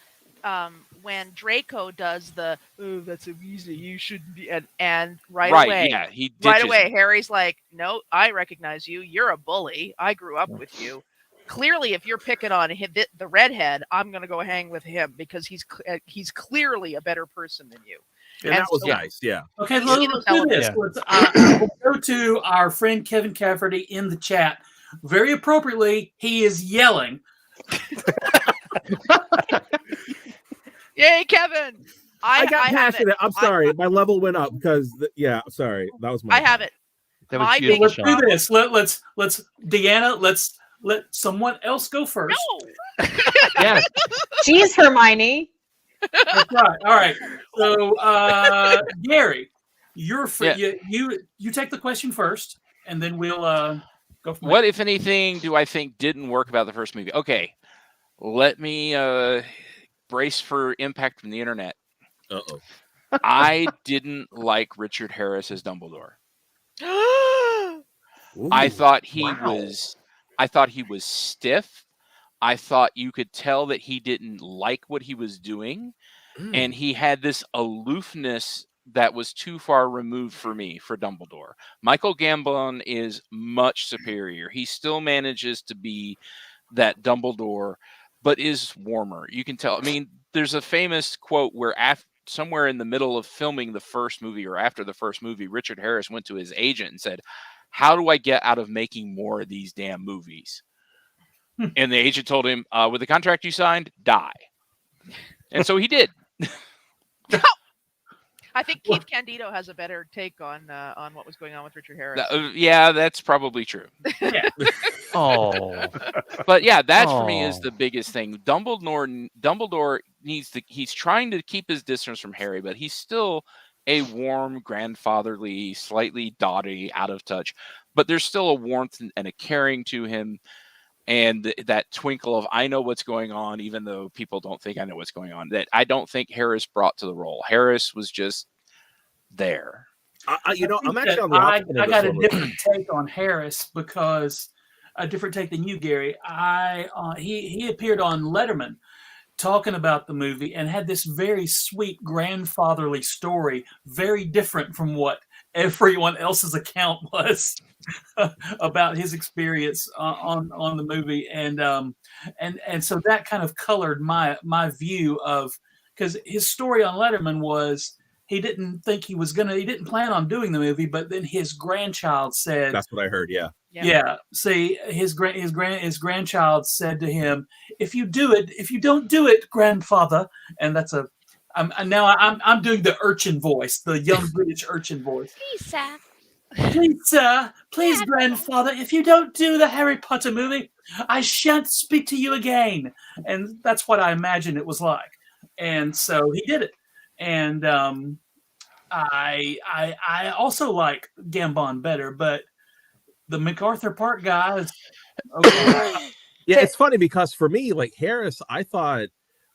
when Draco does that's a reason you shouldn't be, and right away, he right away, Harry's like, no, I recognize you. You're a bully. I grew up with you. Clearly, if you're picking on the redhead, I'm going to go hang with him because he's clearly a better person than you. And that was nice, yeah. Okay, let's do this. We'll go to our friend Kevin Cafferty in the chat. Very appropriately, he is yelling. Yay, Kevin! I got passionate. I'm sorry. My level went up because, sorry. That was my I have it. That was let's do this. Let's Deanna, let's let someone else go first. No! Yeah. Jeez, Hermione. That's right. All right. So, Gary, you're free. You take the question first, and then we'll go from there. What, if anything, do I think didn't work about the first movie? Okay, let me brace for impact from the internet. Uh-oh. I didn't like Richard Harris as Dumbledore. Ooh, I thought he was stiff. I thought you could tell that he didn't like what he was doing. And he had this aloofness that was too far removed for me for Dumbledore. Michael Gambon is much superior. He still manages to be that Dumbledore, but is warmer. You can tell. I mean, there's a famous quote where somewhere in the middle of filming the first movie or after the first movie, Richard Harris went to his agent and said, how do I get out of making more of these damn movies? And the agent told him, with the contract you signed, die. And so he did. I think Keith Candido has a better take on what was going on with Richard Harris. Yeah, that's probably true. Yeah. But yeah, that for me is the biggest thing. Dumbledore he's trying to keep his distance from Harry, but he's still a warm, grandfatherly, slightly dotty, out of touch. but there's still a warmth and a caring to him, and that twinkle of I know what's going on, even though people don't think I know what's going on. That I don't think Harris brought to the role. Harris was just there. I'm actually on the I opposite of got this a one. different take on Harris because a different take than you, Gary. He appeared on Letterman talking about the movie and had this very sweet grandfatherly story, very different from what everyone else's account was about his experience on the movie, and so that kind of colored my view of, because his story on Letterman was he didn't plan on doing the movie, but then his grandchild said, That's what I heard. Yeah. yeah. See, his grandchild said to him, "If you don't do it, grandfather," and that's I'm doing the urchin voice, the young British urchin voice. Please, sir. Please, sir, please, grandfather, if you don't do the Harry Potter movie, I shan't speak to you again. And that's what I imagine it was like. And so he did it. And I also like Gambon better, but the MacArthur Park guy is okay. Yeah, it's funny because for me, like Harris, I thought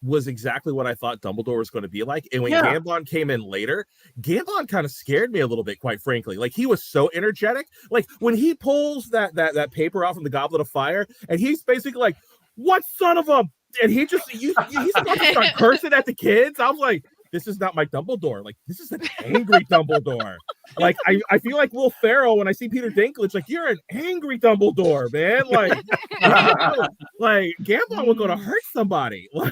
was exactly what I thought Dumbledore was going to be like. And when Gambon came in later, Gambon kind of scared me a little bit, quite frankly. Like he was so energetic. Like when he pulls that paper off from the Goblet of Fire, and he's basically like, "What son of a?" And he's about to start cursing at the kids. I was like, this is not my Dumbledore. Like, this is an angry Dumbledore. Like, I feel like Will Ferrell when I see Peter Dinklage. Like, you're an angry Dumbledore, man. Like Gambon was going to hurt somebody. Like,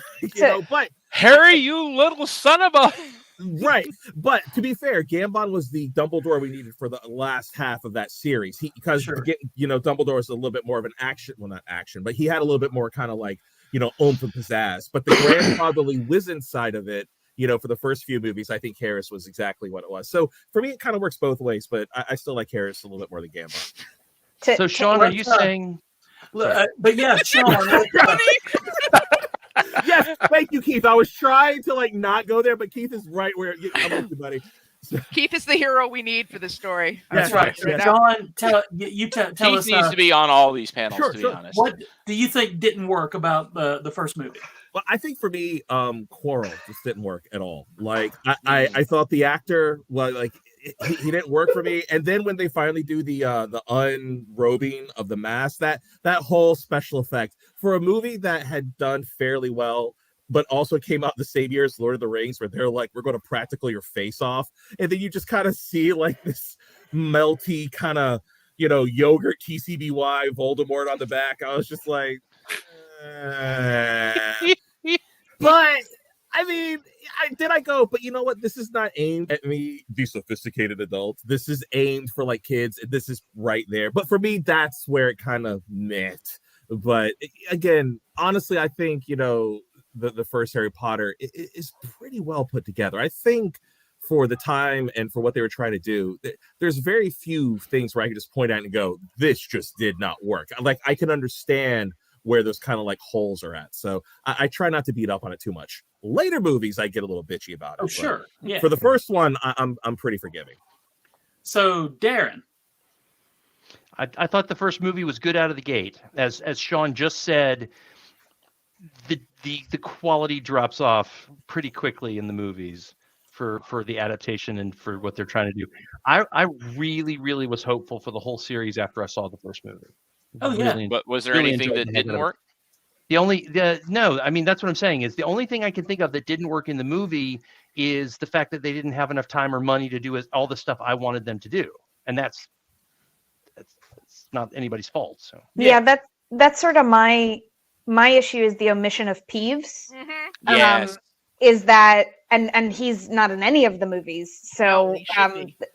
but Harry, you little son of a. Right, but to be fair, Gambon was the Dumbledore we needed for the last half of that series. Dumbledore was a little bit more of an action, well, not action, but he had a little bit more kind of like oomph and pizzazz. But the grandfatherly wizened side of it, for the first few movies, I think Harris was exactly what it was. So for me, it kind of works both ways, but I still like Harris a little bit more than Gambon. So Shaun, are you saying? But yeah, Shaun. Yes, thank you, Keith. I was trying to not go there, but Keith is right where I'm with you, buddy. Keith is the hero we need for this story. That's right. John, tell us. Keith needs to be on all these panels, to be honest. What do you think didn't work about the first movie? Well, I think for me, Quarrel just didn't work at all. Like, I thought the actor was he didn't work for me. And then when they finally do the unrobing of the mask, that whole special effect for a movie that had done fairly well, but also came out the same year as Lord of the Rings, where they're like, we're going to practical your face off. And then you just kind of see this melty kind of, yogurt TCBY Voldemort on the back. I was just like, but I mean, I go, but you know what? This is not aimed at me, the sophisticated adults. This is aimed for kids. This is right there. But for me, that's where it kind of met. But again, honestly, I think, the first Harry Potter is pretty well put together. I think for the time and for what they were trying to do, there's very few things where I can just point out and go, this just did not work. I can understand where those kind of holes are at. So I try not to beat up on it too much. Later movies, I get a little bitchy about it. Oh, sure. Yeah. For the first one, I'm pretty forgiving. So, Darin. I thought the first movie was good out of the gate. As Shaun just said, the quality drops off pretty quickly in the movies for the adaptation and for what they're trying to do. I really, really was hopeful for the whole series after I saw the first movie. Oh, yeah. But was there anything that didn't work? No, I mean, that's what I'm saying is the only thing I can think of that didn't work in the movie is the fact that they didn't have enough time or money to do all the stuff I wanted them to do. And that's not anybody's fault. So yeah, that's sort of my issue is the omission of Peeves. Mm-hmm. Yes. Is that and he's not in any of the movies. So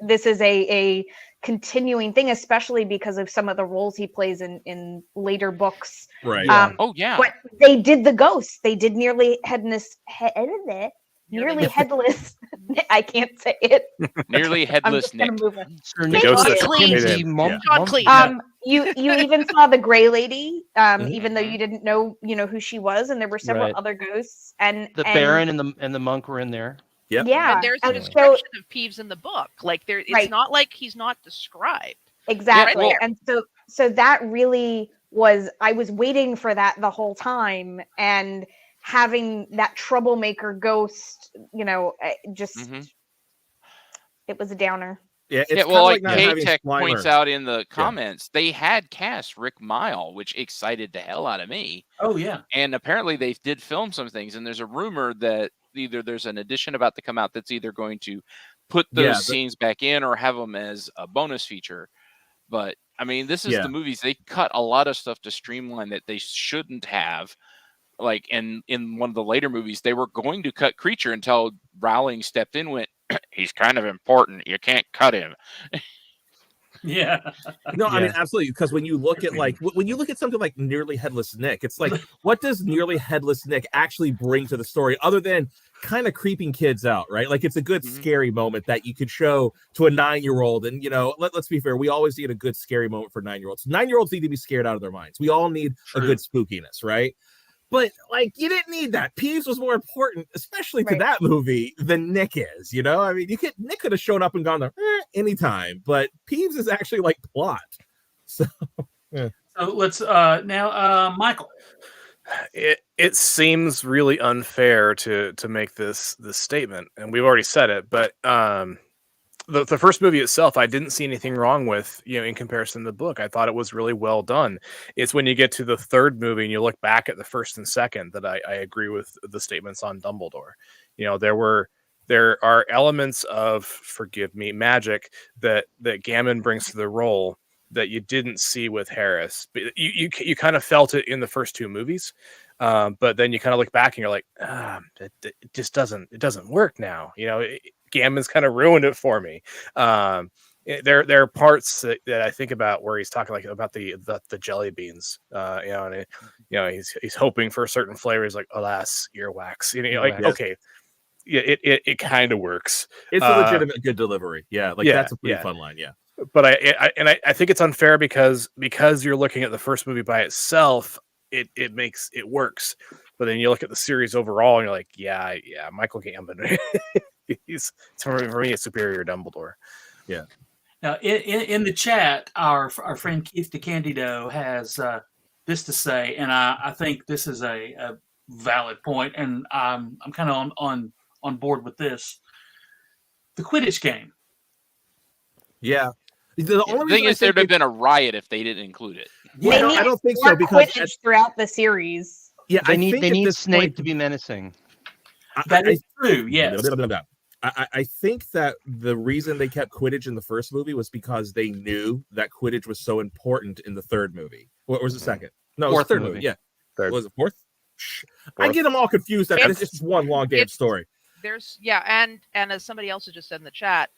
this is a continuing thing, especially because of some of the roles he plays in later books. Right. Oh yeah. But they did the ghost. They did nearly headless. I can't say it. Nearly headless Nick. You even saw the Gray Lady, even though you didn't know who she was, and there were several other ghosts, and the Baron and the monk were in there. Yep. Yeah, and there's a description of Peeves in the book. It's not like he's not described. Exactly. Right there. And so that really was, I was waiting for that the whole time, and having that troublemaker ghost, just Mhm. it was a downer. Yeah, it's Yeah, kind well, of like like not having K-Tech points Slimer. out in the comments, they had cast Rick Mile, which excited the hell out of me. Oh yeah. And apparently they did film some things, and there's a rumor that either there's an edition about to come out that's either going to put those scenes back in or have them as a bonus feature. But I mean, this is the movies. They cut a lot of stuff to streamline that they shouldn't have. Like in one of the later movies, they were going to cut Creature until Rowling stepped in and went, he's kind of important. You can't cut him. Yeah. No, I mean Yeah. absolutely, because when you look at when you look at something like Nearly Headless Nick, it's like, what does Nearly Headless Nick actually bring to the story other than kind of creeping kids out, right? Like, it's a good scary moment that you could show to a 9-year-old, and let's be fair, we always need a good scary moment for 9-year-olds. 9-year-olds need to be scared out of their minds. We all need a good spookiness, right? But like, you didn't need that. Peeves was more important, especially to that movie, than Nick is. I mean, Nick could have shown up and gone there anytime, but Peeves is actually like plot. So, So let's now, Michael. It seems really unfair to make this statement, and we've already said it, but the first movie itself, I didn't see anything wrong with, in comparison to the book. I thought it was really well done. It's when you get to the third movie and you look back at the first and second that I agree with the statements on Dumbledore. There are elements of, forgive me, magic that Gammon brings to the role that you didn't see with Harris. But you kind of felt it in the first two movies, but then you kind of look back and you're like, it just doesn't work now. Gammon's kind of ruined it for me. There are parts that I think about where he's talking like about the jelly beans, and he's hoping for a certain flavor. He's like, alas, earwax. Okay, yeah, it kind of works. It's a legitimate good delivery. Yeah, that's a pretty fun line. Yeah, but I think it's unfair because you're looking at the first movie by itself. It makes it works, but then you look at the series overall and you're like, yeah, Michael Gambon. He's for me a superior Dumbledore. Yeah. Now, in the chat, our friend Keith DeCandido has this to say, and I think this is a valid point, and I'm kind of on board with this. The Quidditch game. Yeah. The only thing is, there'd have been a riot if they didn't include it. Yeah, I don't think so, because Quidditch throughout the series. Yeah, they need Snape to be menacing. That is true. Yes. I think that the reason they kept Quidditch in the first movie was because they knew that Quidditch was so important in the third movie. What was the second? No, it was the third movie. Yeah. Third. Was it fourth? I get them all confused. It's just one long damn story. And as somebody else has just said in the chat,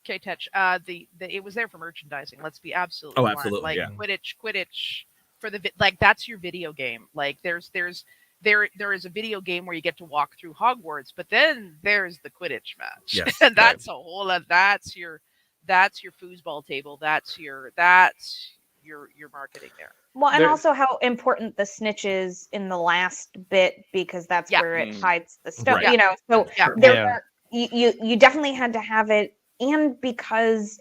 K-Touch, it was there for merchandising. Let's be absolutely blunt. Absolutely. Like yeah. Quidditch for that's your video game. Like there is a video game where you get to walk through Hogwarts, but then there's the Quidditch match. Yes, and that's a whole that's your foosball table. That's your marketing there. Well, and also how important the snitch is in the last bit, because that's where it hides the stuff. Right. So you definitely had to have it, and because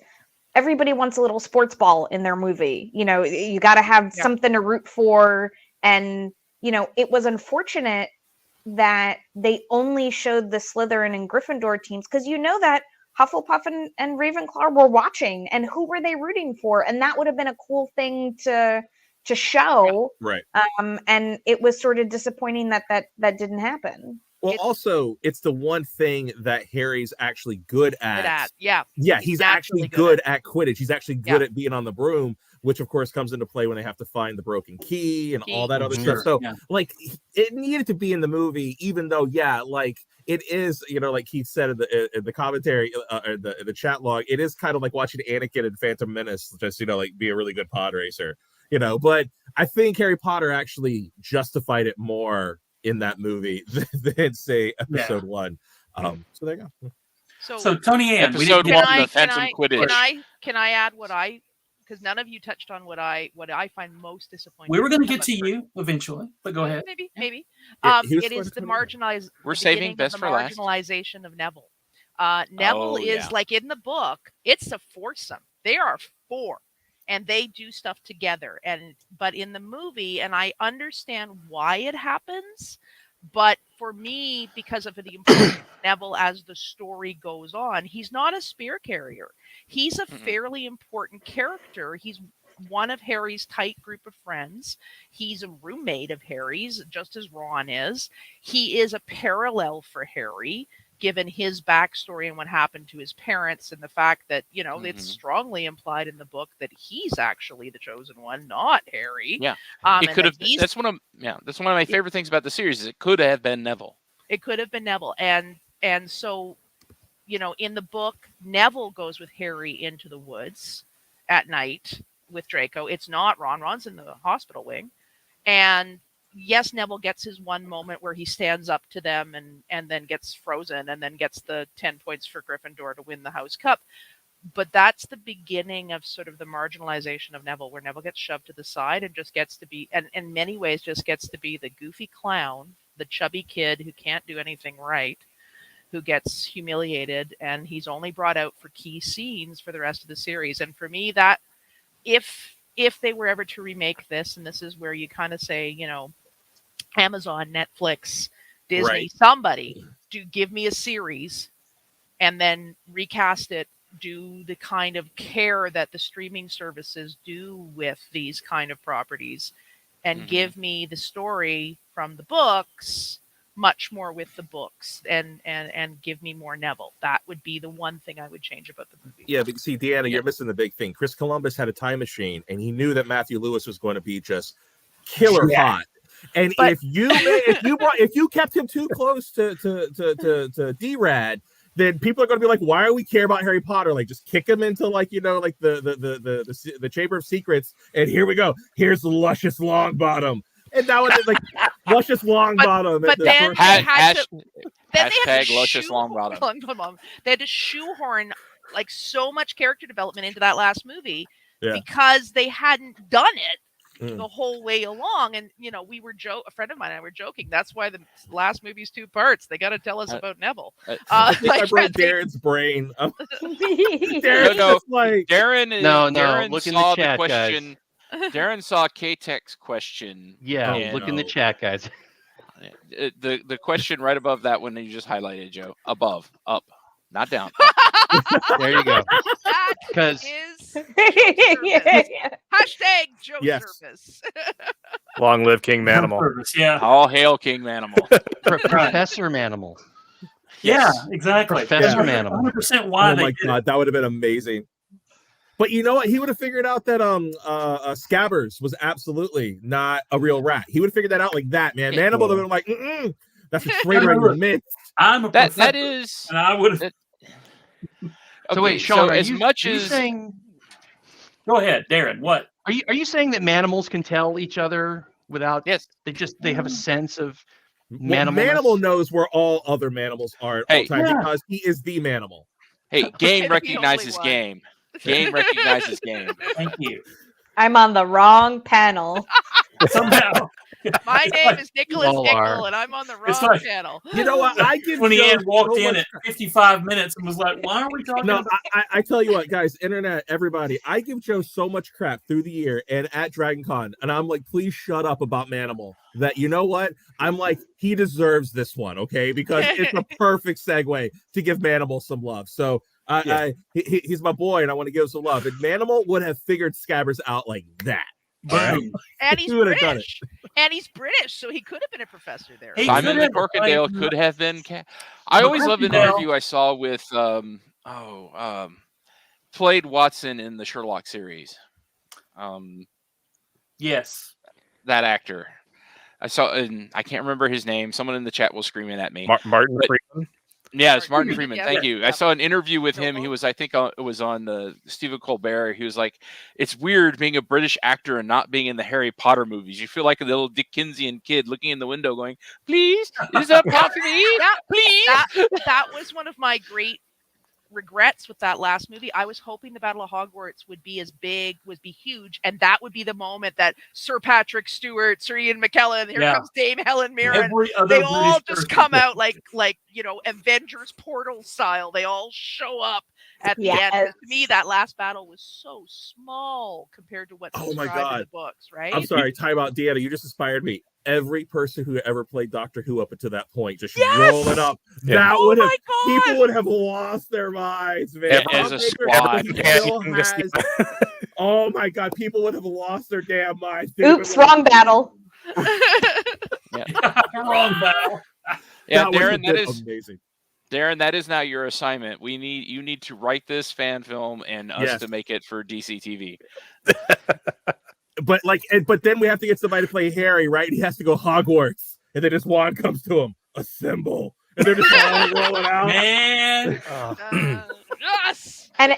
everybody wants a little sports ball in their movie. You got to have something to root for, and it was unfortunate that they only showed the Slytherin and Gryffindor teams, because that Hufflepuff and Ravenclaw were watching, and who were they rooting for? And that would have been a cool thing to show. Right. And it was sort of disappointing that didn't happen. Well, also, it's the one thing that Harry's actually good at. Yeah, he's actually good at Quidditch. He's actually good at being on the broom, which of course comes into play when they have to find the broken key and all that other stuff. So it needed to be in the movie, even though it is, like Keith said in the commentary, the chat log, it is kind of like watching Anakin and Phantom Menace just be a really good pod racer, but I think Harry Potter actually justified it more in that movie than say episode 1. So there you go. So ToniAnn, episode 1, the Phantom Quidditch. Can I add because none of you touched on what I find most disappointing. We were going to get to you eventually, but go ahead. Maybe. It is the marginalized. We're saving best for last. Marginalization of Neville. Neville is like in the book. It's a foursome. They are 4, and they do stuff together. But in the movie, and I understand why it happens, but for me, because of the importance of Neville as the story goes on, he's not a spear carrier. He's a fairly important character. He's one of Harry's tight group of friends. He's a roommate of Harry's, just as Ron is. He is a parallel for Harry, given his backstory and what happened to his parents, and the fact that, it's strongly implied in the book that he's actually the chosen one, not Harry. Yeah, it could have. That's one of my favorite things about the series. Is it could have been Neville. It could have been Neville, and so, in the book, Neville goes with Harry into the woods at night with Draco. It's not Ron. Ron's in the hospital wing, and yes, Neville gets his one moment where he stands up to them and then gets frozen and then gets the 10 points for Gryffindor to win the House Cup. But that's the beginning of sort of the marginalization of Neville, where Neville gets shoved to the side and just gets to be, and in many ways just gets to be the goofy clown, the chubby kid who can't do anything right, who gets humiliated, and he's only brought out for key scenes for the rest of the series. And for me, that if they were ever to remake this, and this is where you kind of say, Amazon, Netflix, Disney, Right. somebody, do give me a series and then recast it, do the kind of care that the streaming services do with these kind of properties, and give me the story from the books much more with the books, and give me more Neville. That would be the one thing I would change about the movie. Yeah, but see, Deanna, you're missing the big thing. Chris Columbus had a time machine, and he knew that Matthew Lewis was going to be just killer hot. And But- if you kept him too close to D-Rad, then people are going to be like, why do we care about Harry Potter? Like, just kick him into the Chamber of Secrets, and here we go. Here's Luscious Longbottom, and that was like Luscious Longbottom. But then they had to. Then they had to Luscious Longbottom. They had to shoehorn like so much character development into that last movie because they hadn't done it the whole way along. And we were a friend of mine and I were joking. That's why the last movie's 2 parts. They got to tell us about Neville. I think I broke Darren's brain. Darin is Darin look in saw the chat, question. Darin saw K-Tech's question. Yeah, look in the chat, guys. The question right above that one that you just highlighted, Joe. Above, up, not down. There you go. Because hashtag Joe Service. Long live King Manimal. Yeah. All hail King Manimal. Professor Manimal. Yeah, exactly. Professor Manimal. 100% why they did it. That would have been amazing. But you know what? He would have figured out that Scabbers was absolutely not a real rat. He would have figured that out like that, man. Manimal would have been like, that's a traitor in your midst. I'm a professor, that is, and I would have. Okay, So wait, Shaun, as much as saying, Go ahead, Darin. What? are you saying that manimals can tell each other without? Yes, they have a sense of Manimal knows where all other Manimals are at all times because he is the Manimal. Hey, game recognizes game. Game recognizes game. Thank you. I'm on the wrong panel. Somehow. My name is Nicholas all Nickel, are. and I'm on the It's wrong like- channel. You know what? I give ToniAnn Joe walked so in much at 55 minutes and was like, why are we talking No, about I tell you what, guys, internet, everybody, I give Joe so much crap through the year and at DragonCon, and I'm like, please shut up about Manimal. That, you know what? I'm like, he deserves this one, okay? Because it's a perfect segue to give Manimal some love. So he's my boy, and I want to give him some love. And Manimal would have figured Scabbers out like that. Boom. And he's He would have done it. British. And he's British, so he could have been a professor there. He Simon could have, McCorkindale like, could have been. I always loved an McCorkindale- interview I saw with played Watson in the Sherlock series. Yes. That actor. I saw, and I can't remember his name. Someone in the chat was screaming at me. Martin But- Freeman. Yeah, it's Martin Martin Freeman. Freeman, Thank yeah. you. I saw an interview with him. He was, I think, it was on Stephen Colbert. He was like, "It's weird being a British actor and not being in the Harry Potter movies. You feel like a little Dickensian kid looking in the window, going, "Please, is that pot for me? Yeah, Please." that was one of my great regrets with that last movie. I was hoping the Battle of Hogwarts would be as big, would be huge, and that would be the moment that Sir Patrick Stewart, Sir Ian McKellen, here comes Dame Helen Mirren. Every other They all British just person. come out like Avengers portal style. They all show up at the end. 'Cause to me, that last battle was so small compared to what's Oh my described in God. the books, right? I'm sorry, time out, Deanna. You just inspired me. Every person who ever played Doctor Who up until that point, just roll it up. Yeah. That Oh would have my God! people would have lost their minds, man. Yeah, Bob as a Baker squad. still has. Oh my God, people would have lost their damn minds. They Oops, would have- wrong battle. Wrong battle. Yeah, that would have Darin, that been is amazing. Darin, that is now your assignment. You need to write this fan film and us Yes. to make it for DC TV. But but then we have to get somebody to play Harry, right? He has to go Hogwarts, and then his wand comes to him. Assemble, and they're just all rolling out. Man. Yes. And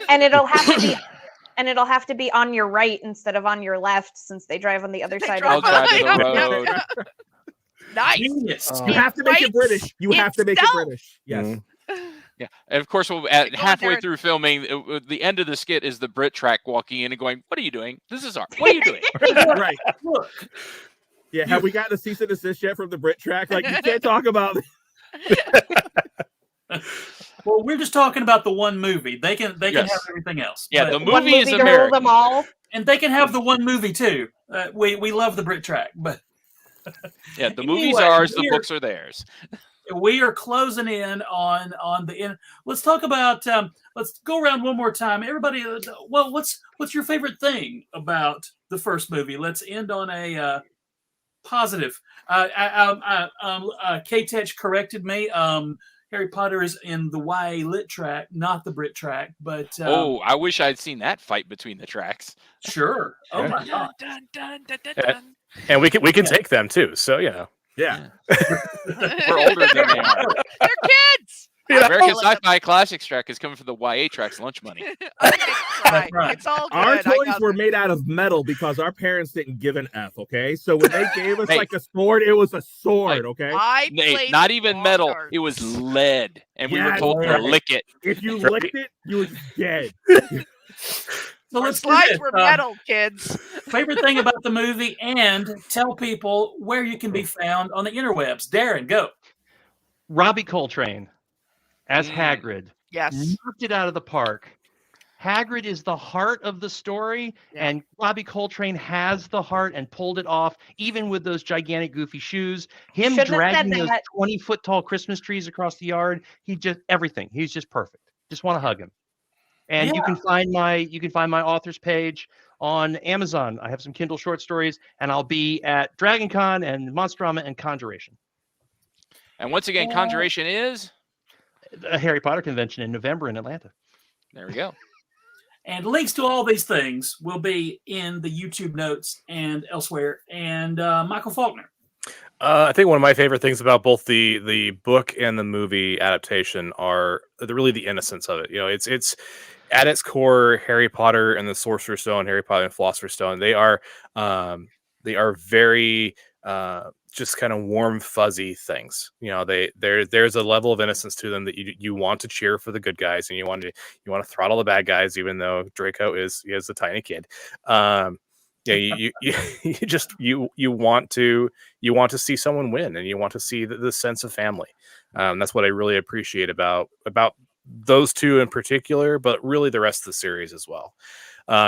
it'll have to be on your right instead of on your left, since they drive on the other They side drive of the Outside road. of the road. Nice. Genius. You have to make it Right British. You have to make it itself. British. Yes. Mhm. Yeah, and of course, Keep halfway going, through filming, the end of the skit is the Brit track walking in and going, "What are you doing? This is art. What are you doing?" Right. Look, Yeah. Have we gotten a cease and desist yet from the Brit track? Like, you can't talk about. well, we're just talking about the one movie. They can Yes. have everything else. Yeah, But- the One movie is movie to rule American. them all. and they can have the one movie too. We love the Brit track, but Yeah, the movie's Anyway, ours. The we're- books are theirs. we are closing in on the end. Let's talk about. Let's go around one more time. Everybody, well, what's your favorite thing about the first movie? Let's end on a positive. K-Tech corrected me. Harry Potter is in the YA lit track, not the Brit track. But I wish I'd seen that fight between the tracks. sure. Oh my Dun, God. dun, dun, dun, dun, Yeah. dun. And we can take them too. So Yeah. We're older than they are. They're kids. American Sci-Fi Classics Track is coming for the YA tracks lunch money. I think it's fine. right. It's all good. Our I toys got were this. made out of metal because our parents didn't give an F. Okay, so when they gave us Hey. like a sword, it was a sword. Okay, I Hey, played not with even long metal. darts. It was lead, and we were Yes. told to lick it. if you Right. licked it, you were just dead. So Our let's do slides this. were metal, kids. Favorite thing about the movie, and tell people where you can be found on the interwebs. Darin, go. Robbie Coltrane as Hagrid Yes. knocked it out of the park. Hagrid is the heart of the story, Yeah. and Robbie Coltrane has the heart and pulled it off, even with those gigantic goofy shoes. Him Shouldn't have dragging said those that. 20-foot tall Christmas trees across the yard. Everything. He's just perfect. Just want to hug him. And you can find my author's page on Amazon. I have some Kindle short stories, and I'll be at Dragon Con and Monstrama and Conjuration. And once again, Conjuration is. A Harry Potter convention in November in Atlanta. There we go. And links to all these things will be in the YouTube notes and elsewhere. And Michael Falkner. I think one of my favorite things about both the book and the movie adaptation are really the innocence of it. You know, it's at its core, Harry Potter and the Sorcerer's Stone, Harry Potter and Philosopher's Stone. They are very just kind of warm, fuzzy things. You know, there's a level of innocence to them that you want to cheer for the good guys, and you want to throttle the bad guys, even though Draco is a tiny kid. Yeah, you want to see someone win, and you want to see the sense of family. That's what I really appreciate about those two in particular, but really the rest of the series as well.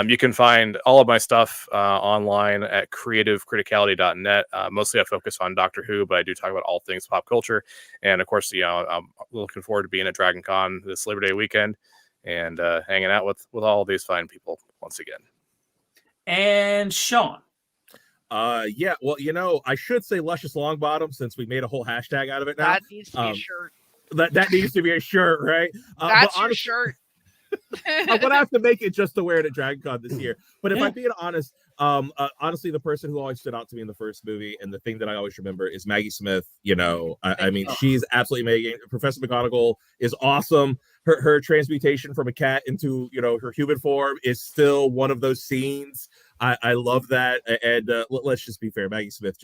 You can find all of my stuff online at creativecriticality.net. Mostly I focus on Doctor Who, but I do talk about all things pop culture. And of course, I'm looking forward to being at Dragon Con this Labor Day weekend and hanging out with all of these fine people once again. And Shaun. Yeah, well, I should say Luscious Longbottom since we made a whole hashtag out of it now. That needs to be a shirt. That needs to be a shirt, right? That's but your shirt. I'm gonna have to make it just to wear it at Dragon Con this year. But if I'm being honest, honestly, the person who always stood out to me in the first movie, and the thing that I always remember is Maggie Smith. I mean, she's absolutely amazing. Professor McGonagall is awesome. Her transmutation from a cat into her human form is still one of those scenes. I love that. And let's just be fair, Maggie Smith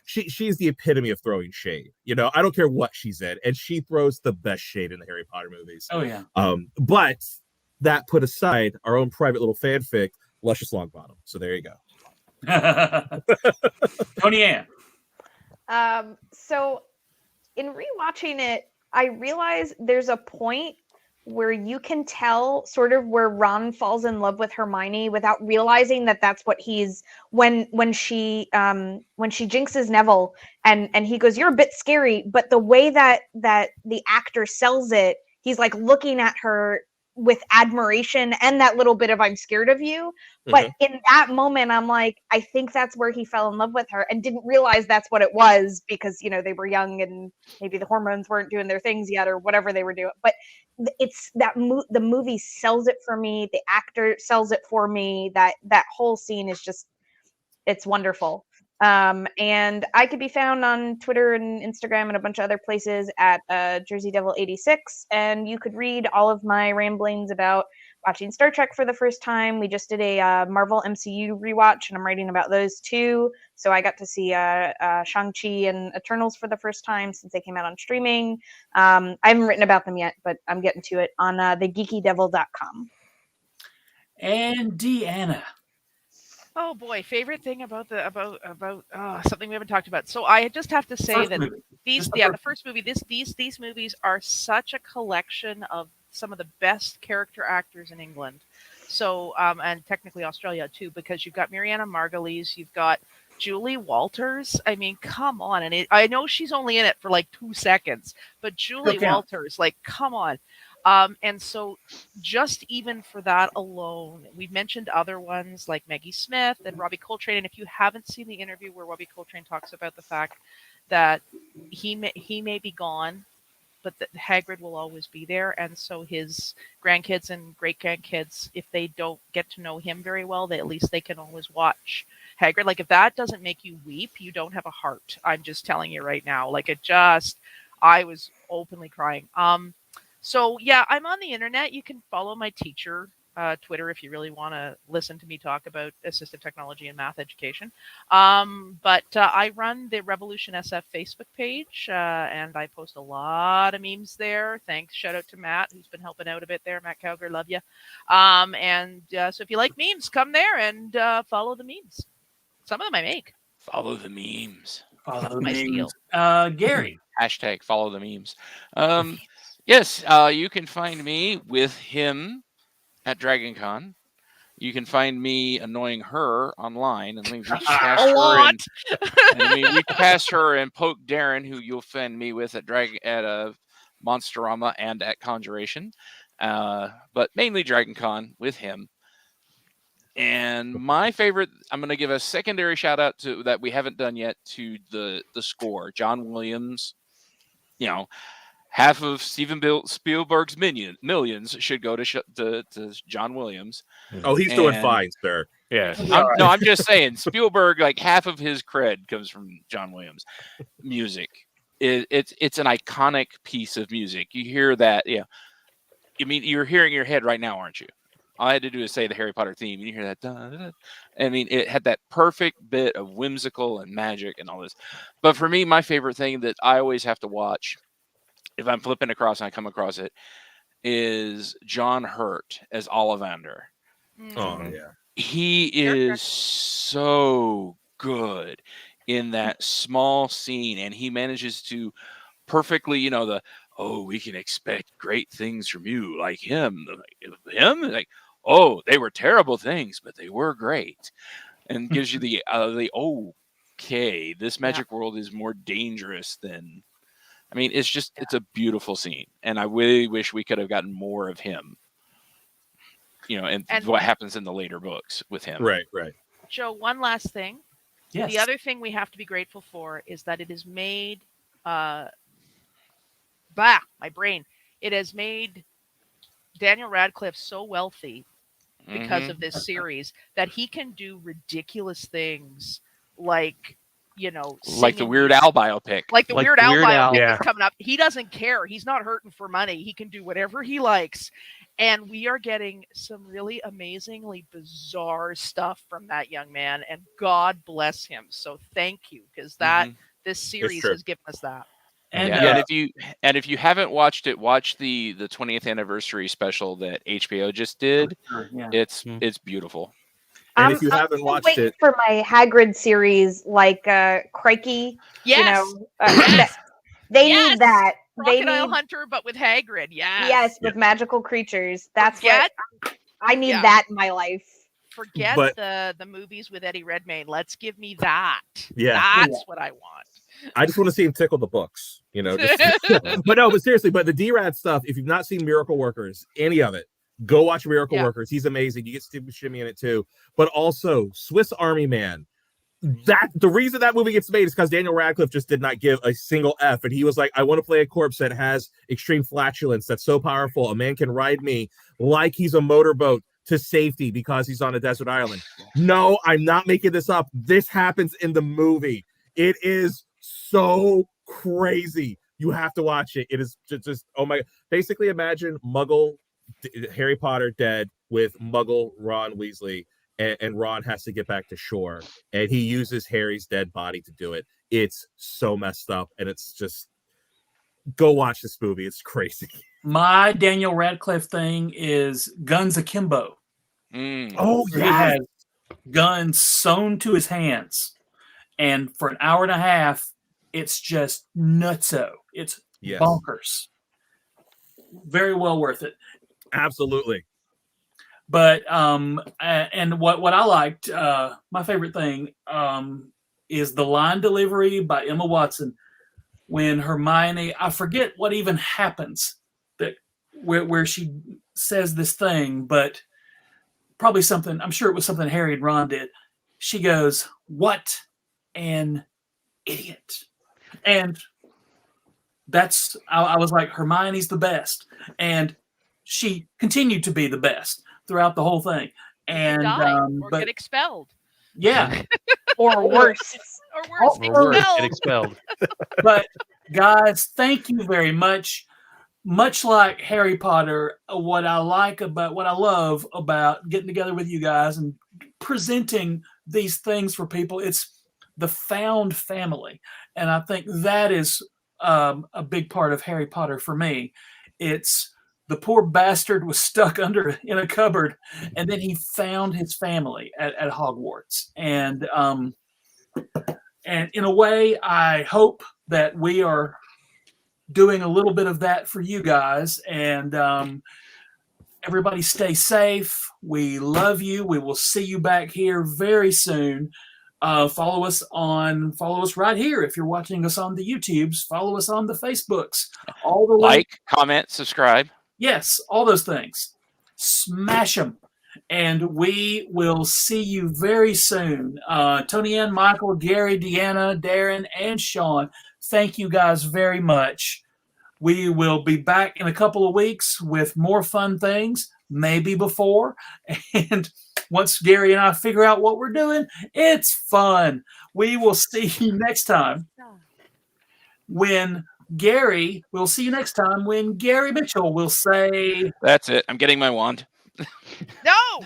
she's the epitome of throwing shade. I don't care what she's in, and she throws the best shade in the Harry Potter movies. Oh yeah. But that put aside, our own private little fanfic, Luscious Longbottom. So there you go. ToniAnn. So in rewatching it, I realized there's a point where you can tell sort of where Ron falls in love with Hermione without realizing that that's what he's when she jinxes Neville and he goes, "You're a bit scary," but the way that the actor sells it, he's like looking at her with admiration and that little bit of "I'm scared of you." But in that moment, I'm like, I think that's where he fell in love with her and didn't realize that's what it was because, you know, they were young and maybe the hormones weren't doing their things yet or whatever they were doing. But it's that the movie sells it for me. The actor sells it for me. That whole scene is just, it's wonderful. And I could be found on Twitter and Instagram and a bunch of other places at Jersey Devil 86. And you could read all of my ramblings about watching Star Trek for the first time. We just did a Marvel MCU rewatch, and I'm writing about those too. So I got to see Shang-Chi and Eternals for the first time since they came out on streaming. I haven't written about them yet, but I'm getting to it on thegeekydevil.com. And Deanna. Oh boy, favorite thing about something we haven't talked about. So I just have to say that the first movie, these movies are such a collection of some of the best character actors in England. So and technically Australia too, because you've got Mariana Margulies, you've got Julie Walters. I mean, come on. And I know she's only in it for like 2 seconds, but Julie Walters, like, come on. And so just even for that alone, we've mentioned other ones like Maggie Smith and Robbie Coltrane. And if you haven't seen the interview where Robbie Coltrane talks about the fact that he may be gone, but that Hagrid will always be there. And so his grandkids and great-grandkids, if they don't get to know him very well, at least they can always watch Hagrid. Like, if that doesn't make you weep, you don't have a heart. I'm just telling you right now. Like, I was openly crying. So, yeah, I'm on the internet. You can follow my teacher, Twitter, if you really want to listen to me talk about assistive technology and math education. But I run the Revolution SF Facebook page, and I post a lot of memes there. Thanks. Shout out to Matt, who's been helping out a bit there. Matt Cowger, love you. So if you like memes, come there and follow the memes. Some of them I make. Follow the memes. Follow the my memes. steal. Gary. Hashtag follow the memes. Yes, you can find me with him at DragonCon. You can find me annoying her online, and we reach past A her lot. and we reach past her and poke Darin, who you'll find me with at Monsterama and at Conjuration, but mainly DragonCon with him. And my favorite, I'm going to give a secondary shout out to that we haven't done yet to the score. John Williams, you know. Half of Steven Spielberg's millions should go to John Williams. Oh, he's doing fine, sir. Yeah. I'm just saying, Spielberg, like half of his cred comes from John Williams. Music, it's an iconic piece of music. You hear that, yeah. I mean, you're hearing your head right now, aren't you? All I had to do is say the Harry Potter theme, and you hear that. Da, da, da. I mean, it had that perfect bit of whimsical and magic and all this. But for me, my favorite thing that I always have to watch, if I'm flipping across and I come across it, is John Hurt as Ollivander. Oh, yeah. He is so good in that small scene, and he manages to perfectly, we can expect great things from you, like him. Like, oh, they were terrible things, but they were great. And gives you the okay, this magic world is more dangerous than... I mean, it's a beautiful scene, and I really wish we could have gotten more of him, and what happens in the later books with him. Right. Joe, one last thing. Yes. The other thing we have to be grateful for is that it has made, my brain. It has made Daniel Radcliffe so wealthy because of this series that he can do ridiculous things like... like the Weird Al biopic. Like the Weird Al biopic yeah. is coming up. He doesn't care. He's not hurting for money. He can do whatever he likes. And we are getting some really amazingly bizarre stuff from that young man. And God bless him. So thank you, because this series has given us that. And if you haven't watched it, watch the 20th anniversary special that HBO just did. Yeah. It's beautiful. And if you haven't watched it, for my Hagrid series, like Crikey, Yes. They Yes! need that. They Crocodile need Hunter, but with Hagrid. Yes. yes, with magical creatures. That's Forget- what I need yeah. that in my life. Forget But- the movies with Eddie Redmayne. Let's give me that. Yeah. That's what I want. I just want to see him tickle the books, you know. But no, but seriously, but the D-Rad stuff, if you've not seen Miracle Workers, any of it, go watch Miracle Yeah. Workers. He's amazing. You get Steve Buscemi in it too. But also Swiss Army Man. That the reason that movie gets made is because Daniel Radcliffe just did not give a single F, and he was like, I want to play a corpse that has extreme flatulence that's so powerful a man can ride me like he's a motorboat to safety because he's on a desert island. No, I'm not making this up. This happens in the movie. It is so crazy. You have to watch it. It is just oh my. Basically, imagine Muggle Harry Potter dead with Muggle Ron Weasley. And Ron has to get back to shore, and he uses Harry's dead body to do it. It's so messed up, and it's just go watch this movie. It's crazy. My Daniel Radcliffe thing is guns akimbo. Oh He has guns sewn to his hands, and for an hour and a half, it's just nutso. It's yes, bonkers. Very well worth it. absolutely. But and what I liked, my favorite thing is the line delivery by Emma Watson when Hermione, I forget what even happens that where she says this thing, but probably something, I'm sure it was something Harry and Ron did. She goes, "What an idiot." And that's, I was like, Hermione's the best. And she continued to be the best throughout the whole thing. And Die or but get expelled. yeah, Or worse. Or worse, Or worse, expelled. get expelled. but guys, thank you very much. Much like Harry Potter, what I love about getting together with you guys and presenting these things for people, it's the found family. And I think that is a big part of Harry Potter for me. It's the poor bastard was stuck in a cupboard, and then he found his family at Hogwarts. And in a way, I hope that we are doing a little bit of that for you guys. And everybody stay safe. We love you. We will see you back here very soon. Follow us right here. If you're watching us on the YouTubes, follow us on the Facebooks. All the Like, comment, subscribe. Yes, all those things. Smash them. And we will see you very soon. ToniAnn, Michael, Gary, Deanna, Darin, and Shaun, thank you guys very much. We will be back in a couple of weeks with more fun things, maybe before. And once Gary and I figure out what we're doing, it's fun. We will see you next time when Gary Mitchell will say, That's it. I'm getting my wand. No.